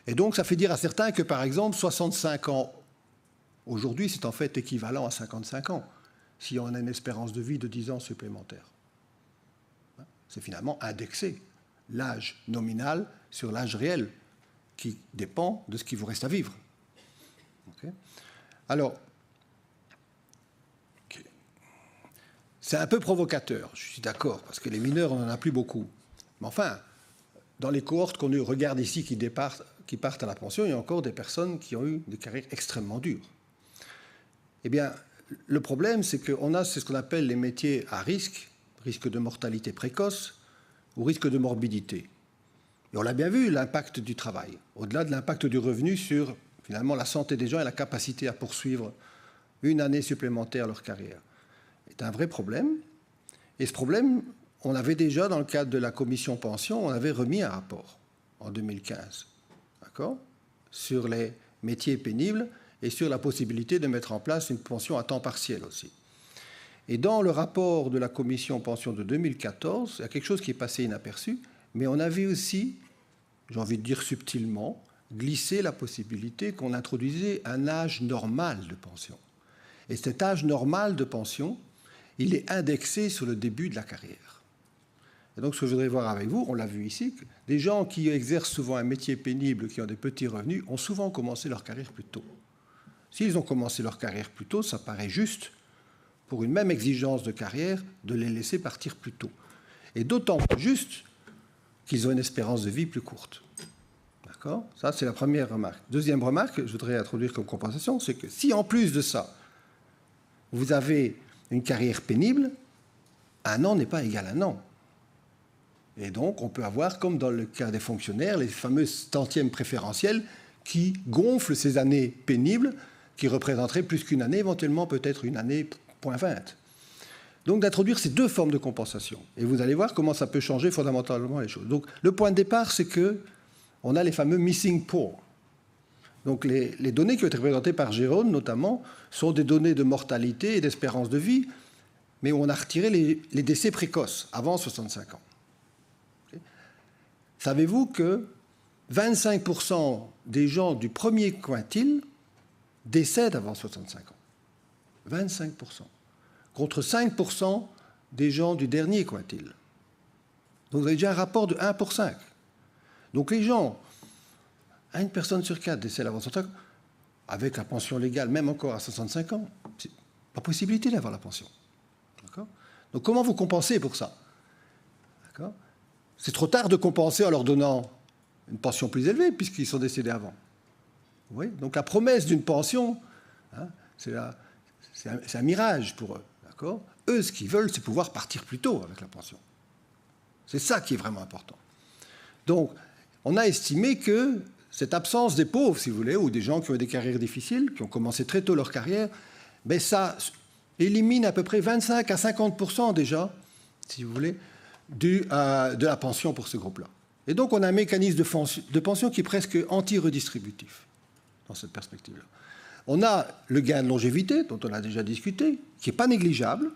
Et donc, ça fait dire à certains que, par exemple, 65 ans, aujourd'hui, c'est en fait équivalent à 55 ans, si on a une espérance de vie de 10 ans supplémentaires. C'est finalement indexé l'âge nominal sur l'âge réel, qui dépend de ce qui vous reste à vivre. Okay. Alors, c'est un peu provocateur, je suis d'accord, parce que les mineurs, on n'en a plus beaucoup. Mais enfin, dans les cohortes qu'on regarde ici qui partent à la pension, il y a encore des personnes qui ont eu des carrières extrêmement dures. Eh bien, le problème, c'est qu'on a ce qu'on appelle les métiers à risque, risque de mortalité précoce ou risque de morbidité. Et on l'a bien vu, l'impact du travail, au-delà de l'impact du revenu sur finalement la santé des gens et la capacité à poursuivre une année supplémentaire leur carrière. C'est un vrai problème. Et ce problème, on avait déjà, dans le cadre de la commission pension, on avait remis un rapport en 2015, d'accord, sur les métiers pénibles et sur la possibilité de mettre en place une pension à temps partiel aussi. Et dans le rapport de la commission pension de 2014, il y a quelque chose qui est passé inaperçu, mais on avait aussi, j'ai envie de dire subtilement, glissé la possibilité qu'on introduisait un âge normal de pension. Et cet âge normal de pension, il est indexé sur le début de la carrière. Et donc, ce que je voudrais voir avec vous, on l'a vu ici, que des gens qui exercent souvent un métier pénible, qui ont des petits revenus, ont souvent commencé leur carrière plus tôt. S'ils ont commencé leur carrière plus tôt, ça paraît juste, pour une même exigence de carrière, de les laisser partir plus tôt. Et d'autant plus juste qu'ils ont une espérance de vie plus courte. D'accord ? Ça, c'est la première remarque. Deuxième remarque que je voudrais introduire comme compensation, c'est que si en plus de ça, vous avez une carrière pénible, un an n'est pas égal à un an. Et donc, on peut avoir, comme dans le cas des fonctionnaires, les fameuses tantièmes préférentielles qui gonflent ces années pénibles, qui représenteraient plus qu'une année, éventuellement peut-être une année point 20. Donc, d'introduire ces deux formes de compensation. Et vous allez voir comment ça peut changer fondamentalement les choses. Donc, le point de départ, c'est qu'on a les fameux missing poor. Donc, les données qui ont été présentées par Jérôme, notamment, sont des données de mortalité et d'espérance de vie, mais où on a retiré les décès précoces, avant 65 ans. Okay. Savez-vous que 25% des gens du premier quintile décèdent avant 65 ans? 25%. Contre 5% des gens du dernier quintile. Donc, vous avez déjà un rapport de 1 pour 5. Donc, les gens... une personne sur 4 décède avant 65 ans, avec la pension légale, même encore à 65 ans, c'est pas possibilité d'avoir la pension. D'accord ? Donc comment vous compensez pour ça ? D'accord ? C'est trop tard de compenser en leur donnant une pension plus élevée, puisqu'ils sont décédés avant. Vous voyez ? Donc la promesse d'une pension, hein, c'est un mirage pour eux. D'accord ? Eux, ce qu'ils veulent, c'est pouvoir partir plus tôt avec la pension. C'est ça qui est vraiment important. Donc, on a estimé que cette absence des pauvres, si vous voulez, ou des gens qui ont des carrières difficiles, qui ont commencé très tôt leur carrière, ben ça élimine à peu près 25 à 50% déjà, si vous voulez, de la pension pour ce groupe-là. Et donc, on a un mécanisme de pension qui est presque anti-redistributif dans cette perspective-là. On a le gain de longévité, dont on a déjà discuté, qui n'est pas négligeable.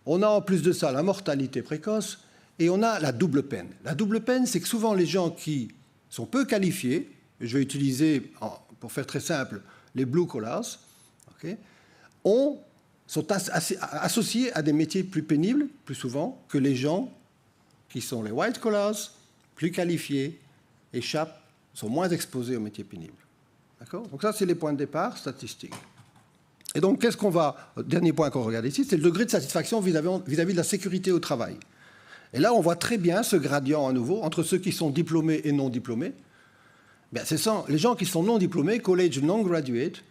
On a en plus de ça la mortalité précoce, et on a la double peine. La double peine, c'est que souvent les gens qui sont peu qualifiés, je vais utiliser, pour faire très simple, les blue collars, okay, sont associés à des métiers plus pénibles, plus souvent, que les gens qui sont les white collars, plus qualifiés, échappent, sont moins exposés aux métiers pénibles. D'accord ? Donc ça, c'est les points de départ statistiques. Et donc, qu'est-ce qu'on va... Dernier point qu'on regarde ici, c'est le degré de satisfaction vis-à-vis de la sécurité au travail. Et là, on voit très bien ce gradient à nouveau entre ceux qui sont diplômés et non diplômés. Bien, les gens qui sont non diplômés, college non graduate,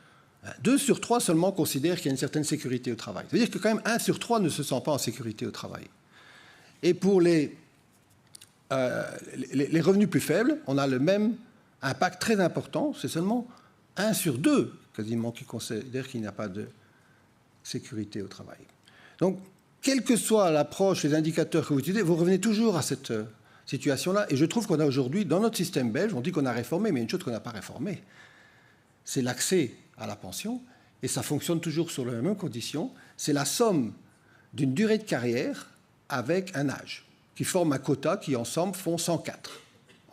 2 sur 3 seulement considèrent qu'il y a une certaine sécurité au travail. C'est-à-dire que quand même 1 sur 3 ne se sent pas en sécurité au travail. Et pour les revenus plus faibles, on a le même impact très important, c'est seulement 1 sur 2 quasiment qui considèrent qu'il n'y a pas de sécurité au travail. Donc, quelle que soit l'approche, les indicateurs que vous utilisez, vous revenez toujours à cette situation-là. Et je trouve qu'on a aujourd'hui, dans notre système belge, on dit qu'on a réformé, mais une chose qu'on n'a pas réformée, c'est l'accès à la pension. Et ça fonctionne toujours sur les mêmes conditions. C'est la somme d'une durée de carrière avec un âge, qui forme un quota qui, ensemble, font 104.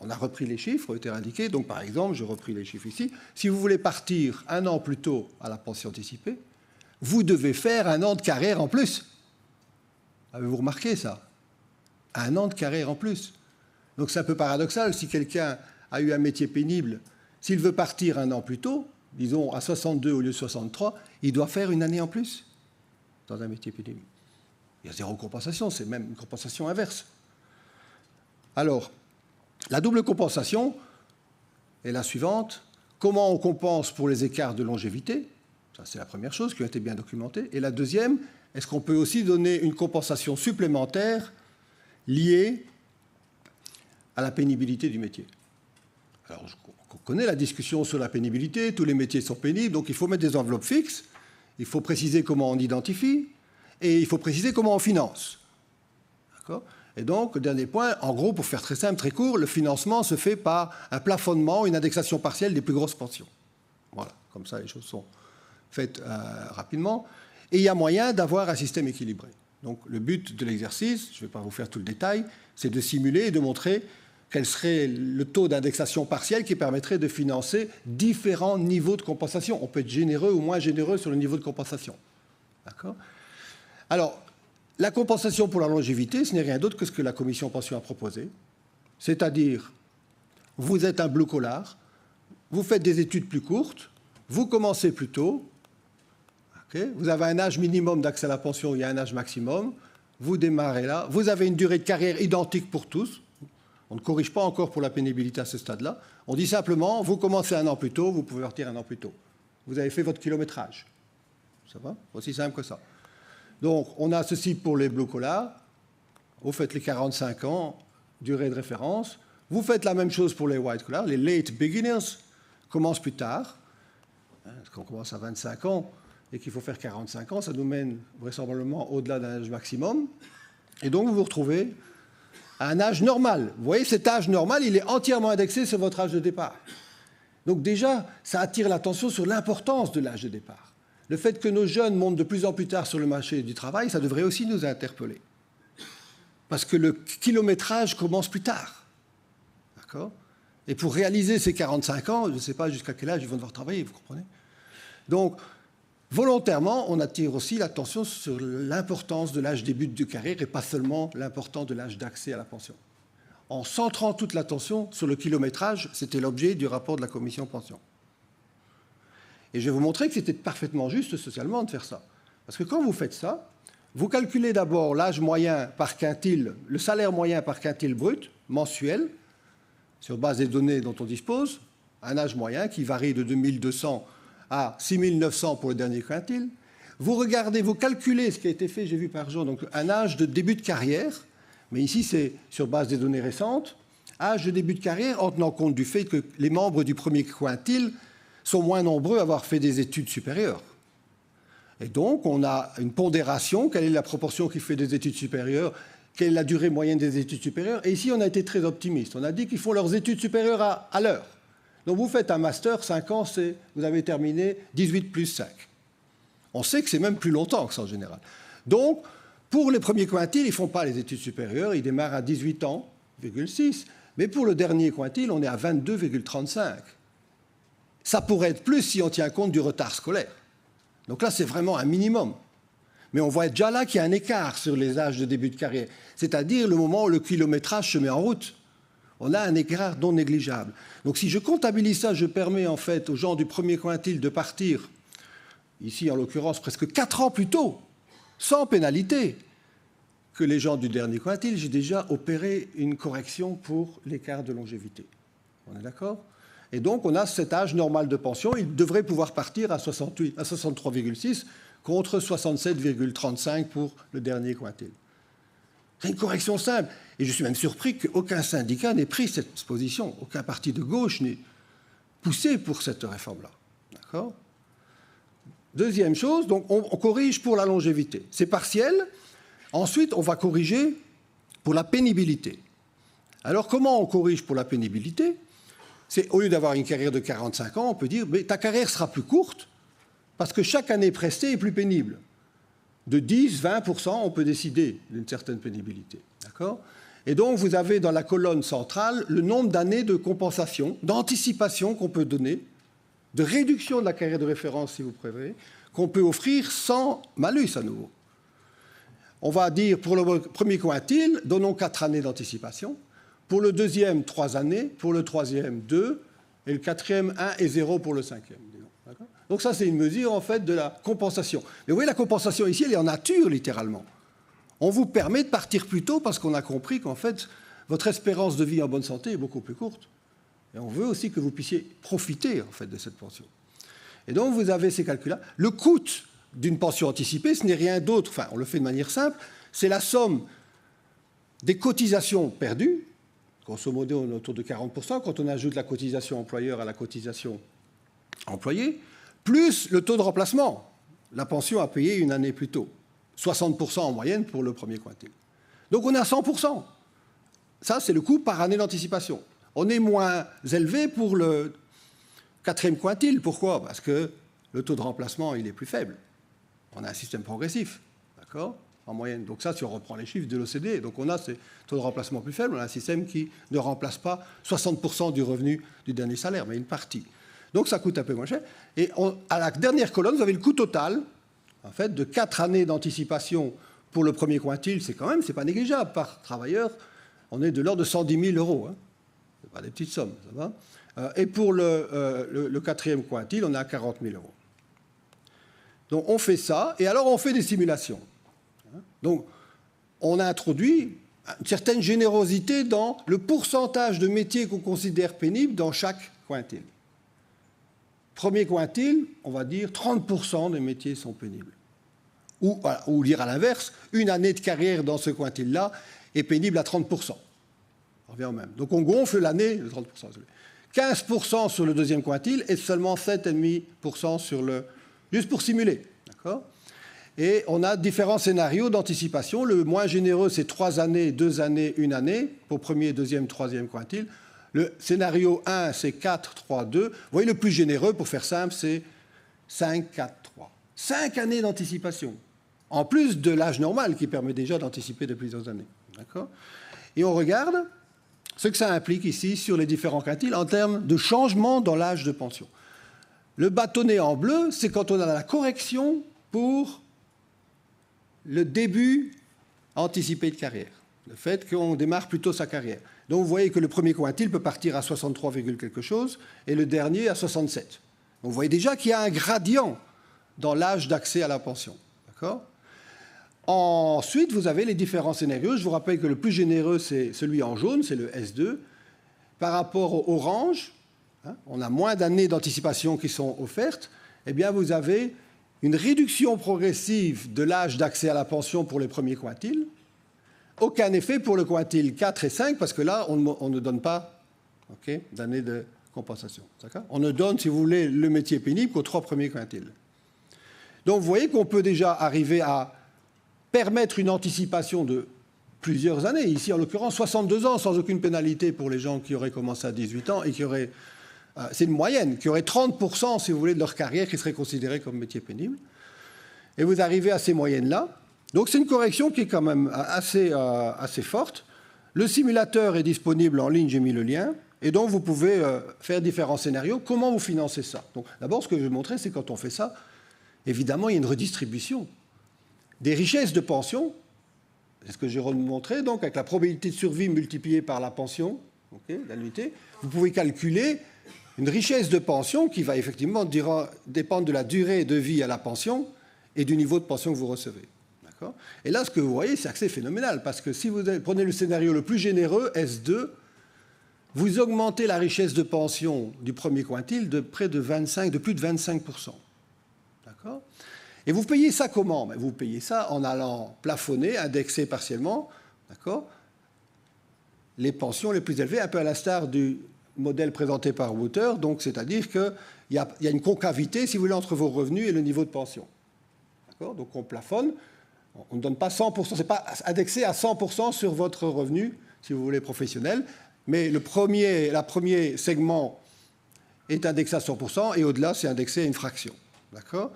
On a repris les chiffres, ont été indiqués. Donc, par exemple, j'ai repris les chiffres ici. Si vous voulez partir 1 an plus tôt à la pension anticipée, vous devez faire 1 an de carrière en plus. Avez-vous remarqué ça ? 1 an de carrière en plus. Donc c'est un peu paradoxal, si quelqu'un a eu un métier pénible, s'il veut partir 1 an plus tôt, disons à 62 au lieu de 63, il doit faire 1 année en plus dans un métier pénible. Il y a 0 compensation, c'est même une compensation inverse. Alors, la double compensation est la suivante. Comment on compense pour les écarts de longévité ? Ça, c'est la première chose qui a été bien documentée. Et la deuxième, est-ce qu'on peut aussi donner une compensation supplémentaire liée à la pénibilité du métier? Alors, on connaît la discussion sur la pénibilité, tous les métiers sont pénibles, donc il faut mettre des enveloppes fixes, il faut préciser comment on identifie, et il faut préciser comment on finance. D'accord? Et donc, le dernier point, en gros, pour faire très simple, très court, le financement se fait par un plafonnement, une indexation partielle des plus grosses pensions. Voilà, comme ça les choses sont faites rapidement. Et il y a moyen d'avoir un système équilibré. Donc, le but de l'exercice, je ne vais pas vous faire tout le détail, c'est de simuler et de montrer quel serait le taux d'indexation partielle qui permettrait de financer différents niveaux de compensation. On peut être généreux ou moins généreux sur le niveau de compensation. D'accord? Alors, la compensation pour la longévité, ce n'est rien d'autre que ce que la Commission pension a proposé. C'est-à-dire, vous êtes un blue collar, vous faites des études plus courtes, vous commencez plus tôt, okay, vous avez un âge minimum d'accès à la pension, il y a un âge maximum, vous démarrez là, vous avez une durée de carrière identique pour tous. On ne corrige pas encore pour la pénibilité à ce stade-là. On dit simplement, vous commencez un an plus tôt, vous pouvez partir un an plus tôt. Vous avez fait votre kilométrage. Ça va? Aussi simple que ça. Donc, on a ceci pour les blue collars. Vous faites les 45 ans, durée de référence. Vous faites la même chose pour les white collars. Les late beginners commencent plus tard. Parce qu'on commence à 25 ans et qu'il faut faire 45 ans, ça nous mène vraisemblablement au-delà d'un âge maximum. Et donc, vous vous retrouvez à un âge normal. Vous voyez, cet âge normal, il est entièrement indexé sur votre âge de départ. Donc déjà, ça attire l'attention sur l'importance de l'âge de départ. Le fait que nos jeunes montent de plus en plus tard sur le marché du travail, ça devrait aussi nous interpeller. Parce que le kilométrage commence plus tard. D'accord? Et pour réaliser ces 45 ans, je ne sais pas jusqu'à quel âge ils vont devoir travailler, vous comprenez? Donc, volontairement, on attire aussi l'attention sur l'importance de l'âge début de carrière et pas seulement l'importance de l'âge d'accès à la pension. En centrant toute l'attention sur le kilométrage, c'était l'objet du rapport de la commission pension. Et je vais vous montrer que c'était parfaitement juste socialement de faire ça. Parce que quand vous faites ça, vous calculez d'abord l'âge moyen par quintile, le salaire moyen par quintile brut, mensuel, sur base des données dont on dispose, un âge moyen qui varie de 2200 à 6900 pour le dernier quintile. Vous regardez, vous calculez ce qui a été fait, j'ai vu par jour, donc un âge de début de carrière, mais ici c'est sur base des données récentes, âge de début de carrière en tenant compte du fait que les membres du premier quintile sont moins nombreux à avoir fait des études supérieures. Et donc, on a une pondération, quelle est la proportion qui fait des études supérieures, quelle est la durée moyenne des études supérieures. Et ici, on a été très optimiste. On a dit qu'ils font leurs études supérieures à l'heure. Donc, vous faites un master, 5 ans, vous avez terminé 18 plus 5. On sait que c'est même plus longtemps que ça en général. Donc, pour les premiers quintiles, ils ne font pas les études supérieures, ils démarrent à 18 ans, 6. Mais pour le dernier quintile, on est à 22,35. Ça pourrait être plus si on tient compte du retard scolaire. Donc là, c'est vraiment un minimum. Mais on voit déjà là qu'il y a un écart sur les âges de début de carrière, c'est-à-dire le moment où le kilométrage se met en route. On a un écart non négligeable. Donc si je comptabilise ça, je permets en fait aux gens du premier quintile de partir, ici en l'occurrence presque 4 ans plus tôt, sans pénalité, que les gens du dernier quintile. J'ai déjà opéré une correction pour l'écart de longévité. On est d'accord ? Et donc, on a cet âge normal de pension. Il devrait pouvoir partir à 63,6 contre 67,35 pour le dernier quintile. C'est une correction simple. Et je suis même surpris qu'aucun syndicat n'ait pris cette position. Aucun parti de gauche n'ait poussé pour cette réforme-là. D'accord ? Deuxième chose, donc on corrige pour la longévité. C'est partiel. Ensuite, on va corriger pour la pénibilité. Alors, comment on corrige pour la pénibilité ? C'est, au lieu d'avoir une carrière de 45 ans, on peut dire, mais ta carrière sera plus courte parce que chaque année prestée est plus pénible. De 10, 20%, on peut décider d'une certaine pénibilité. D'accord ? Et donc, vous avez dans la colonne centrale le nombre d'années de compensation, d'anticipation qu'on peut donner, de réduction de la carrière de référence, si vous préférez, qu'on peut offrir sans malus à nouveau. On va dire, pour le premier quintile, donnons 4 années d'anticipation. Pour le deuxième, 3 années. Pour le troisième, 2. Et le quatrième, 1 et 0 pour le cinquième. Donc ça, c'est une mesure, en fait, de la compensation. Mais vous voyez, la compensation ici, elle est en nature, littéralement. On vous permet de partir plus tôt parce qu'on a compris qu'en fait, votre espérance de vie en bonne santé est beaucoup plus courte. Et on veut aussi que vous puissiez profiter, en fait, de cette pension. Et donc, vous avez ces calculs-là. Le coût d'une pension anticipée, ce n'est rien d'autre, enfin on le fait de manière simple, c'est la somme des cotisations perdues, grosso modo on est autour de 40%, quand on ajoute la cotisation employeur à la cotisation employé, plus le taux de remplacement. La pension a payé une année plus tôt, 60% en moyenne pour le premier quintile. Donc on est à 100%. Ça, c'est le coût par année d'anticipation. On est moins élevé pour le quatrième quintile. Pourquoi? Parce que le taux de remplacement, il est plus faible. On a un système progressif, d'accord, en moyenne. Donc ça, si on reprend les chiffres de l'OCDE, donc on a ces taux de remplacement plus faibles, on a un système qui ne remplace pas 60% du revenu du dernier salaire, mais une partie. Donc ça coûte un peu moins cher. Et à la dernière colonne, vous avez le coût total, en fait, de 4 années d'anticipation pour le premier quintile. C'est quand même, c'est pas négligeable par travailleur. On est de l'ordre de 110 000 euros. Hein. Ce n'est pas des petites sommes, ça va. Et pour le quatrième quintile, on est à 40 000 euros. Donc on fait ça, et alors on fait des simulations. Donc on a introduit une certaine générosité dans le pourcentage de métiers qu'on considère pénibles dans chaque quintile. Premier quintile, on va dire 30% des métiers sont pénibles. Ou dire à l'inverse, une année de carrière dans ce quintile-là est pénible à 30%. On revient au même. Donc on gonfle l'année de 30%. 15% sur le deuxième quintile et seulement 7,5% sur le... Juste pour simuler. D'accord ? Et on a différents scénarios d'anticipation. Le moins généreux, c'est 3 années, 2 années, 1 année, pour premier, deuxième, troisième quintile. Le scénario 1, c'est 4, 3, 2. Vous voyez, le plus généreux, pour faire simple, c'est 5, 4, 3. 5 années d'anticipation, en plus de l'âge normal qui permet déjà d'anticiper de plusieurs années. D'accord ? Et on regarde ce que ça implique ici sur les différents quintiles en termes de changement dans l'âge de pension. Le bâtonnet en bleu, c'est quand on a la correction pour le début anticipé de carrière, le fait qu'on démarre plutôt sa carrière. Donc vous voyez que le premier quintile peut partir à 63, quelque chose et le dernier à 67. Donc vous voyez déjà qu'il y a un gradient dans l'âge d'accès à la pension. D'accord ? Ensuite, vous avez les différents scénarios. Je vous rappelle que le plus généreux, c'est celui en jaune, c'est le S2. Par rapport au orange, on a moins d'années d'anticipation qui sont offertes. Eh bien, vous avez une réduction progressive de l'âge d'accès à la pension pour les premiers quintiles. Aucun effet pour le quintile 4 et 5, parce que là, on ne donne pas d'années de compensation. On ne donne, si vous voulez, le métier pénible qu'aux 3 premiers quintiles. Donc, vous voyez qu'on peut déjà arriver à permettre une anticipation de plusieurs années. Ici, en l'occurrence, 62 ans, sans aucune pénalité pour les gens qui auraient commencé à 18 ans et qui auraient... c'est une moyenne, qui auraient 30%, si vous voulez, de leur carrière qui serait considérée comme métier pénible. Et vous arrivez à ces moyennes-là. Donc, c'est une correction qui est quand même assez forte. Le simulateur est disponible en ligne, j'ai mis le lien. Et donc, vous pouvez faire différents scénarios. Comment vous financez ça? Donc, d'abord, ce que je vais montrer, c'est quand on fait ça, évidemment, il y a une redistribution des richesses de pension. C'est ce que j'ai montré, donc, avec la probabilité de survie multipliée par la pension, l'annuité. Vous pouvez calculer une richesse de pension qui va effectivement dépendre de la durée de vie à la pension et du niveau de pension que vous recevez. Et là, ce que vous voyez, c'est assez phénoménal, parce que si vous prenez le scénario le plus généreux, S2, vous augmentez la richesse de pension du premier quintile de plus de 25%. D'accord ? Et vous payez ça comment? Vous payez ça en allant plafonner, indexer partiellement, d'accord, les pensions les plus élevées, un peu à l'instar du modèle présenté par Wouter, donc c'est-à-dire qu'il y a une concavité, si vous voulez, entre vos revenus et le niveau de pension. D'accord ? Donc on plafonne, on ne donne pas 100%, ce n'est pas indexé à 100% sur votre revenu, si vous voulez, professionnel, mais le premier segment est indexé à 100% et au-delà, c'est indexé à une fraction. D'accord ?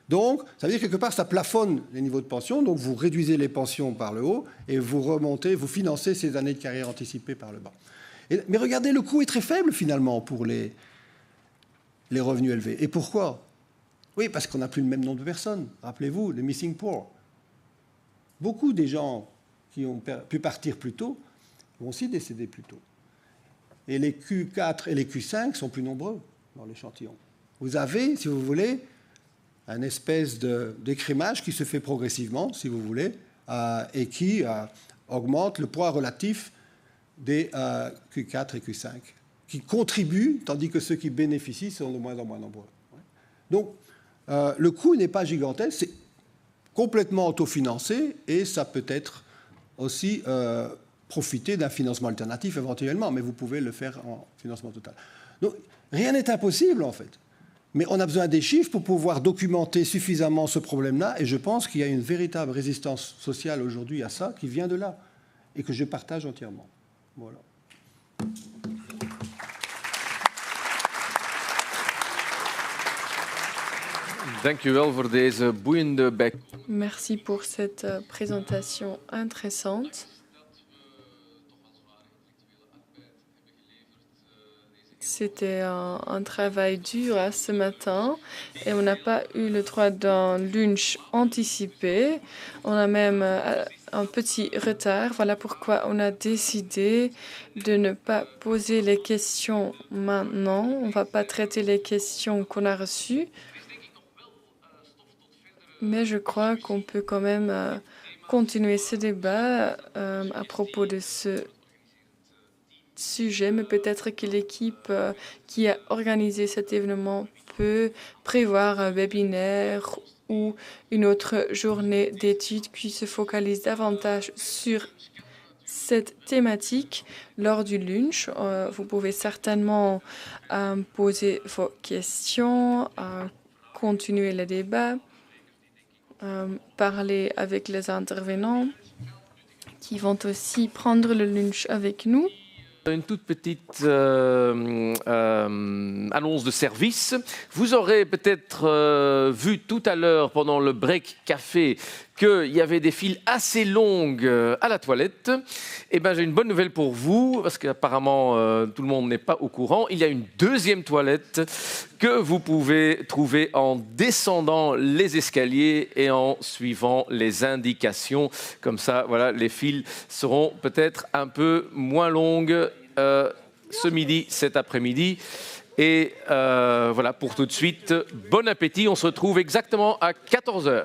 Donc, ça veut dire que quelque part, ça plafonne les niveaux de pension, donc vous réduisez les pensions par le haut et vous remontez, vous financez ces années de carrière anticipées par le bas. Mais regardez, le coût est très faible finalement pour les revenus élevés. Et pourquoi? Oui, parce qu'on n'a plus le même nombre de personnes. Rappelez-vous, le missing poor. Beaucoup des gens qui ont pu partir plus tôt vont aussi décéder plus tôt. Et les Q4 et les Q5 sont plus nombreux dans l'échantillon. Vous avez, si vous voulez, un espèce d'écrémage qui se fait progressivement, si vous voulez, et qui augmente le poids relatif des Q4 et Q5, qui contribuent, tandis que ceux qui bénéficient sont de moins en moins nombreux. Donc, Le coût n'est pas gigantesque, c'est complètement autofinancé et ça peut être aussi profiter d'un financement alternatif éventuellement, mais vous pouvez le faire en financement total. Donc, rien n'est impossible en fait. Mais on a besoin des chiffres pour pouvoir documenter suffisamment ce problème-là et je pense qu'il y a une véritable résistance sociale aujourd'hui à ça qui vient de là et que je partage entièrement. Voilà. Dank u wel voor deze boeiende bijeenkomst. Merci pour cette présentation intéressante. C'était un travail dur ce matin et on n'a pas eu le droit d'un lunch anticipé. On a même un petit retard. Voilà pourquoi on a décidé de ne pas poser les questions maintenant. On ne va pas traiter les questions qu'on a reçues. Mais je crois qu'on peut quand même continuer ce débat à propos de ce sujet, mais peut-être que l'équipe qui a organisé cet événement peut prévoir un webinaire ou une autre journée d'études qui se focalise davantage sur cette thématique lors du lunch. Vous pouvez certainement poser vos questions, continuer le débat, parler avec les intervenants qui vont aussi prendre le lunch avec nous. Une toute petite annonce de service. Vous aurez peut-être vu tout à l'heure pendant le break café qu'il y avait des files assez longues à la toilette. Eh bien, j'ai une bonne nouvelle pour vous, parce qu'apparemment, tout le monde n'est pas au courant. Il y a une deuxième toilette que vous pouvez trouver en descendant les escaliers et en suivant les indications. Comme ça, voilà, les files seront peut-être un peu moins longues ce midi, cet après-midi. Et voilà, pour tout de suite, bon appétit. On se retrouve exactement à 14h.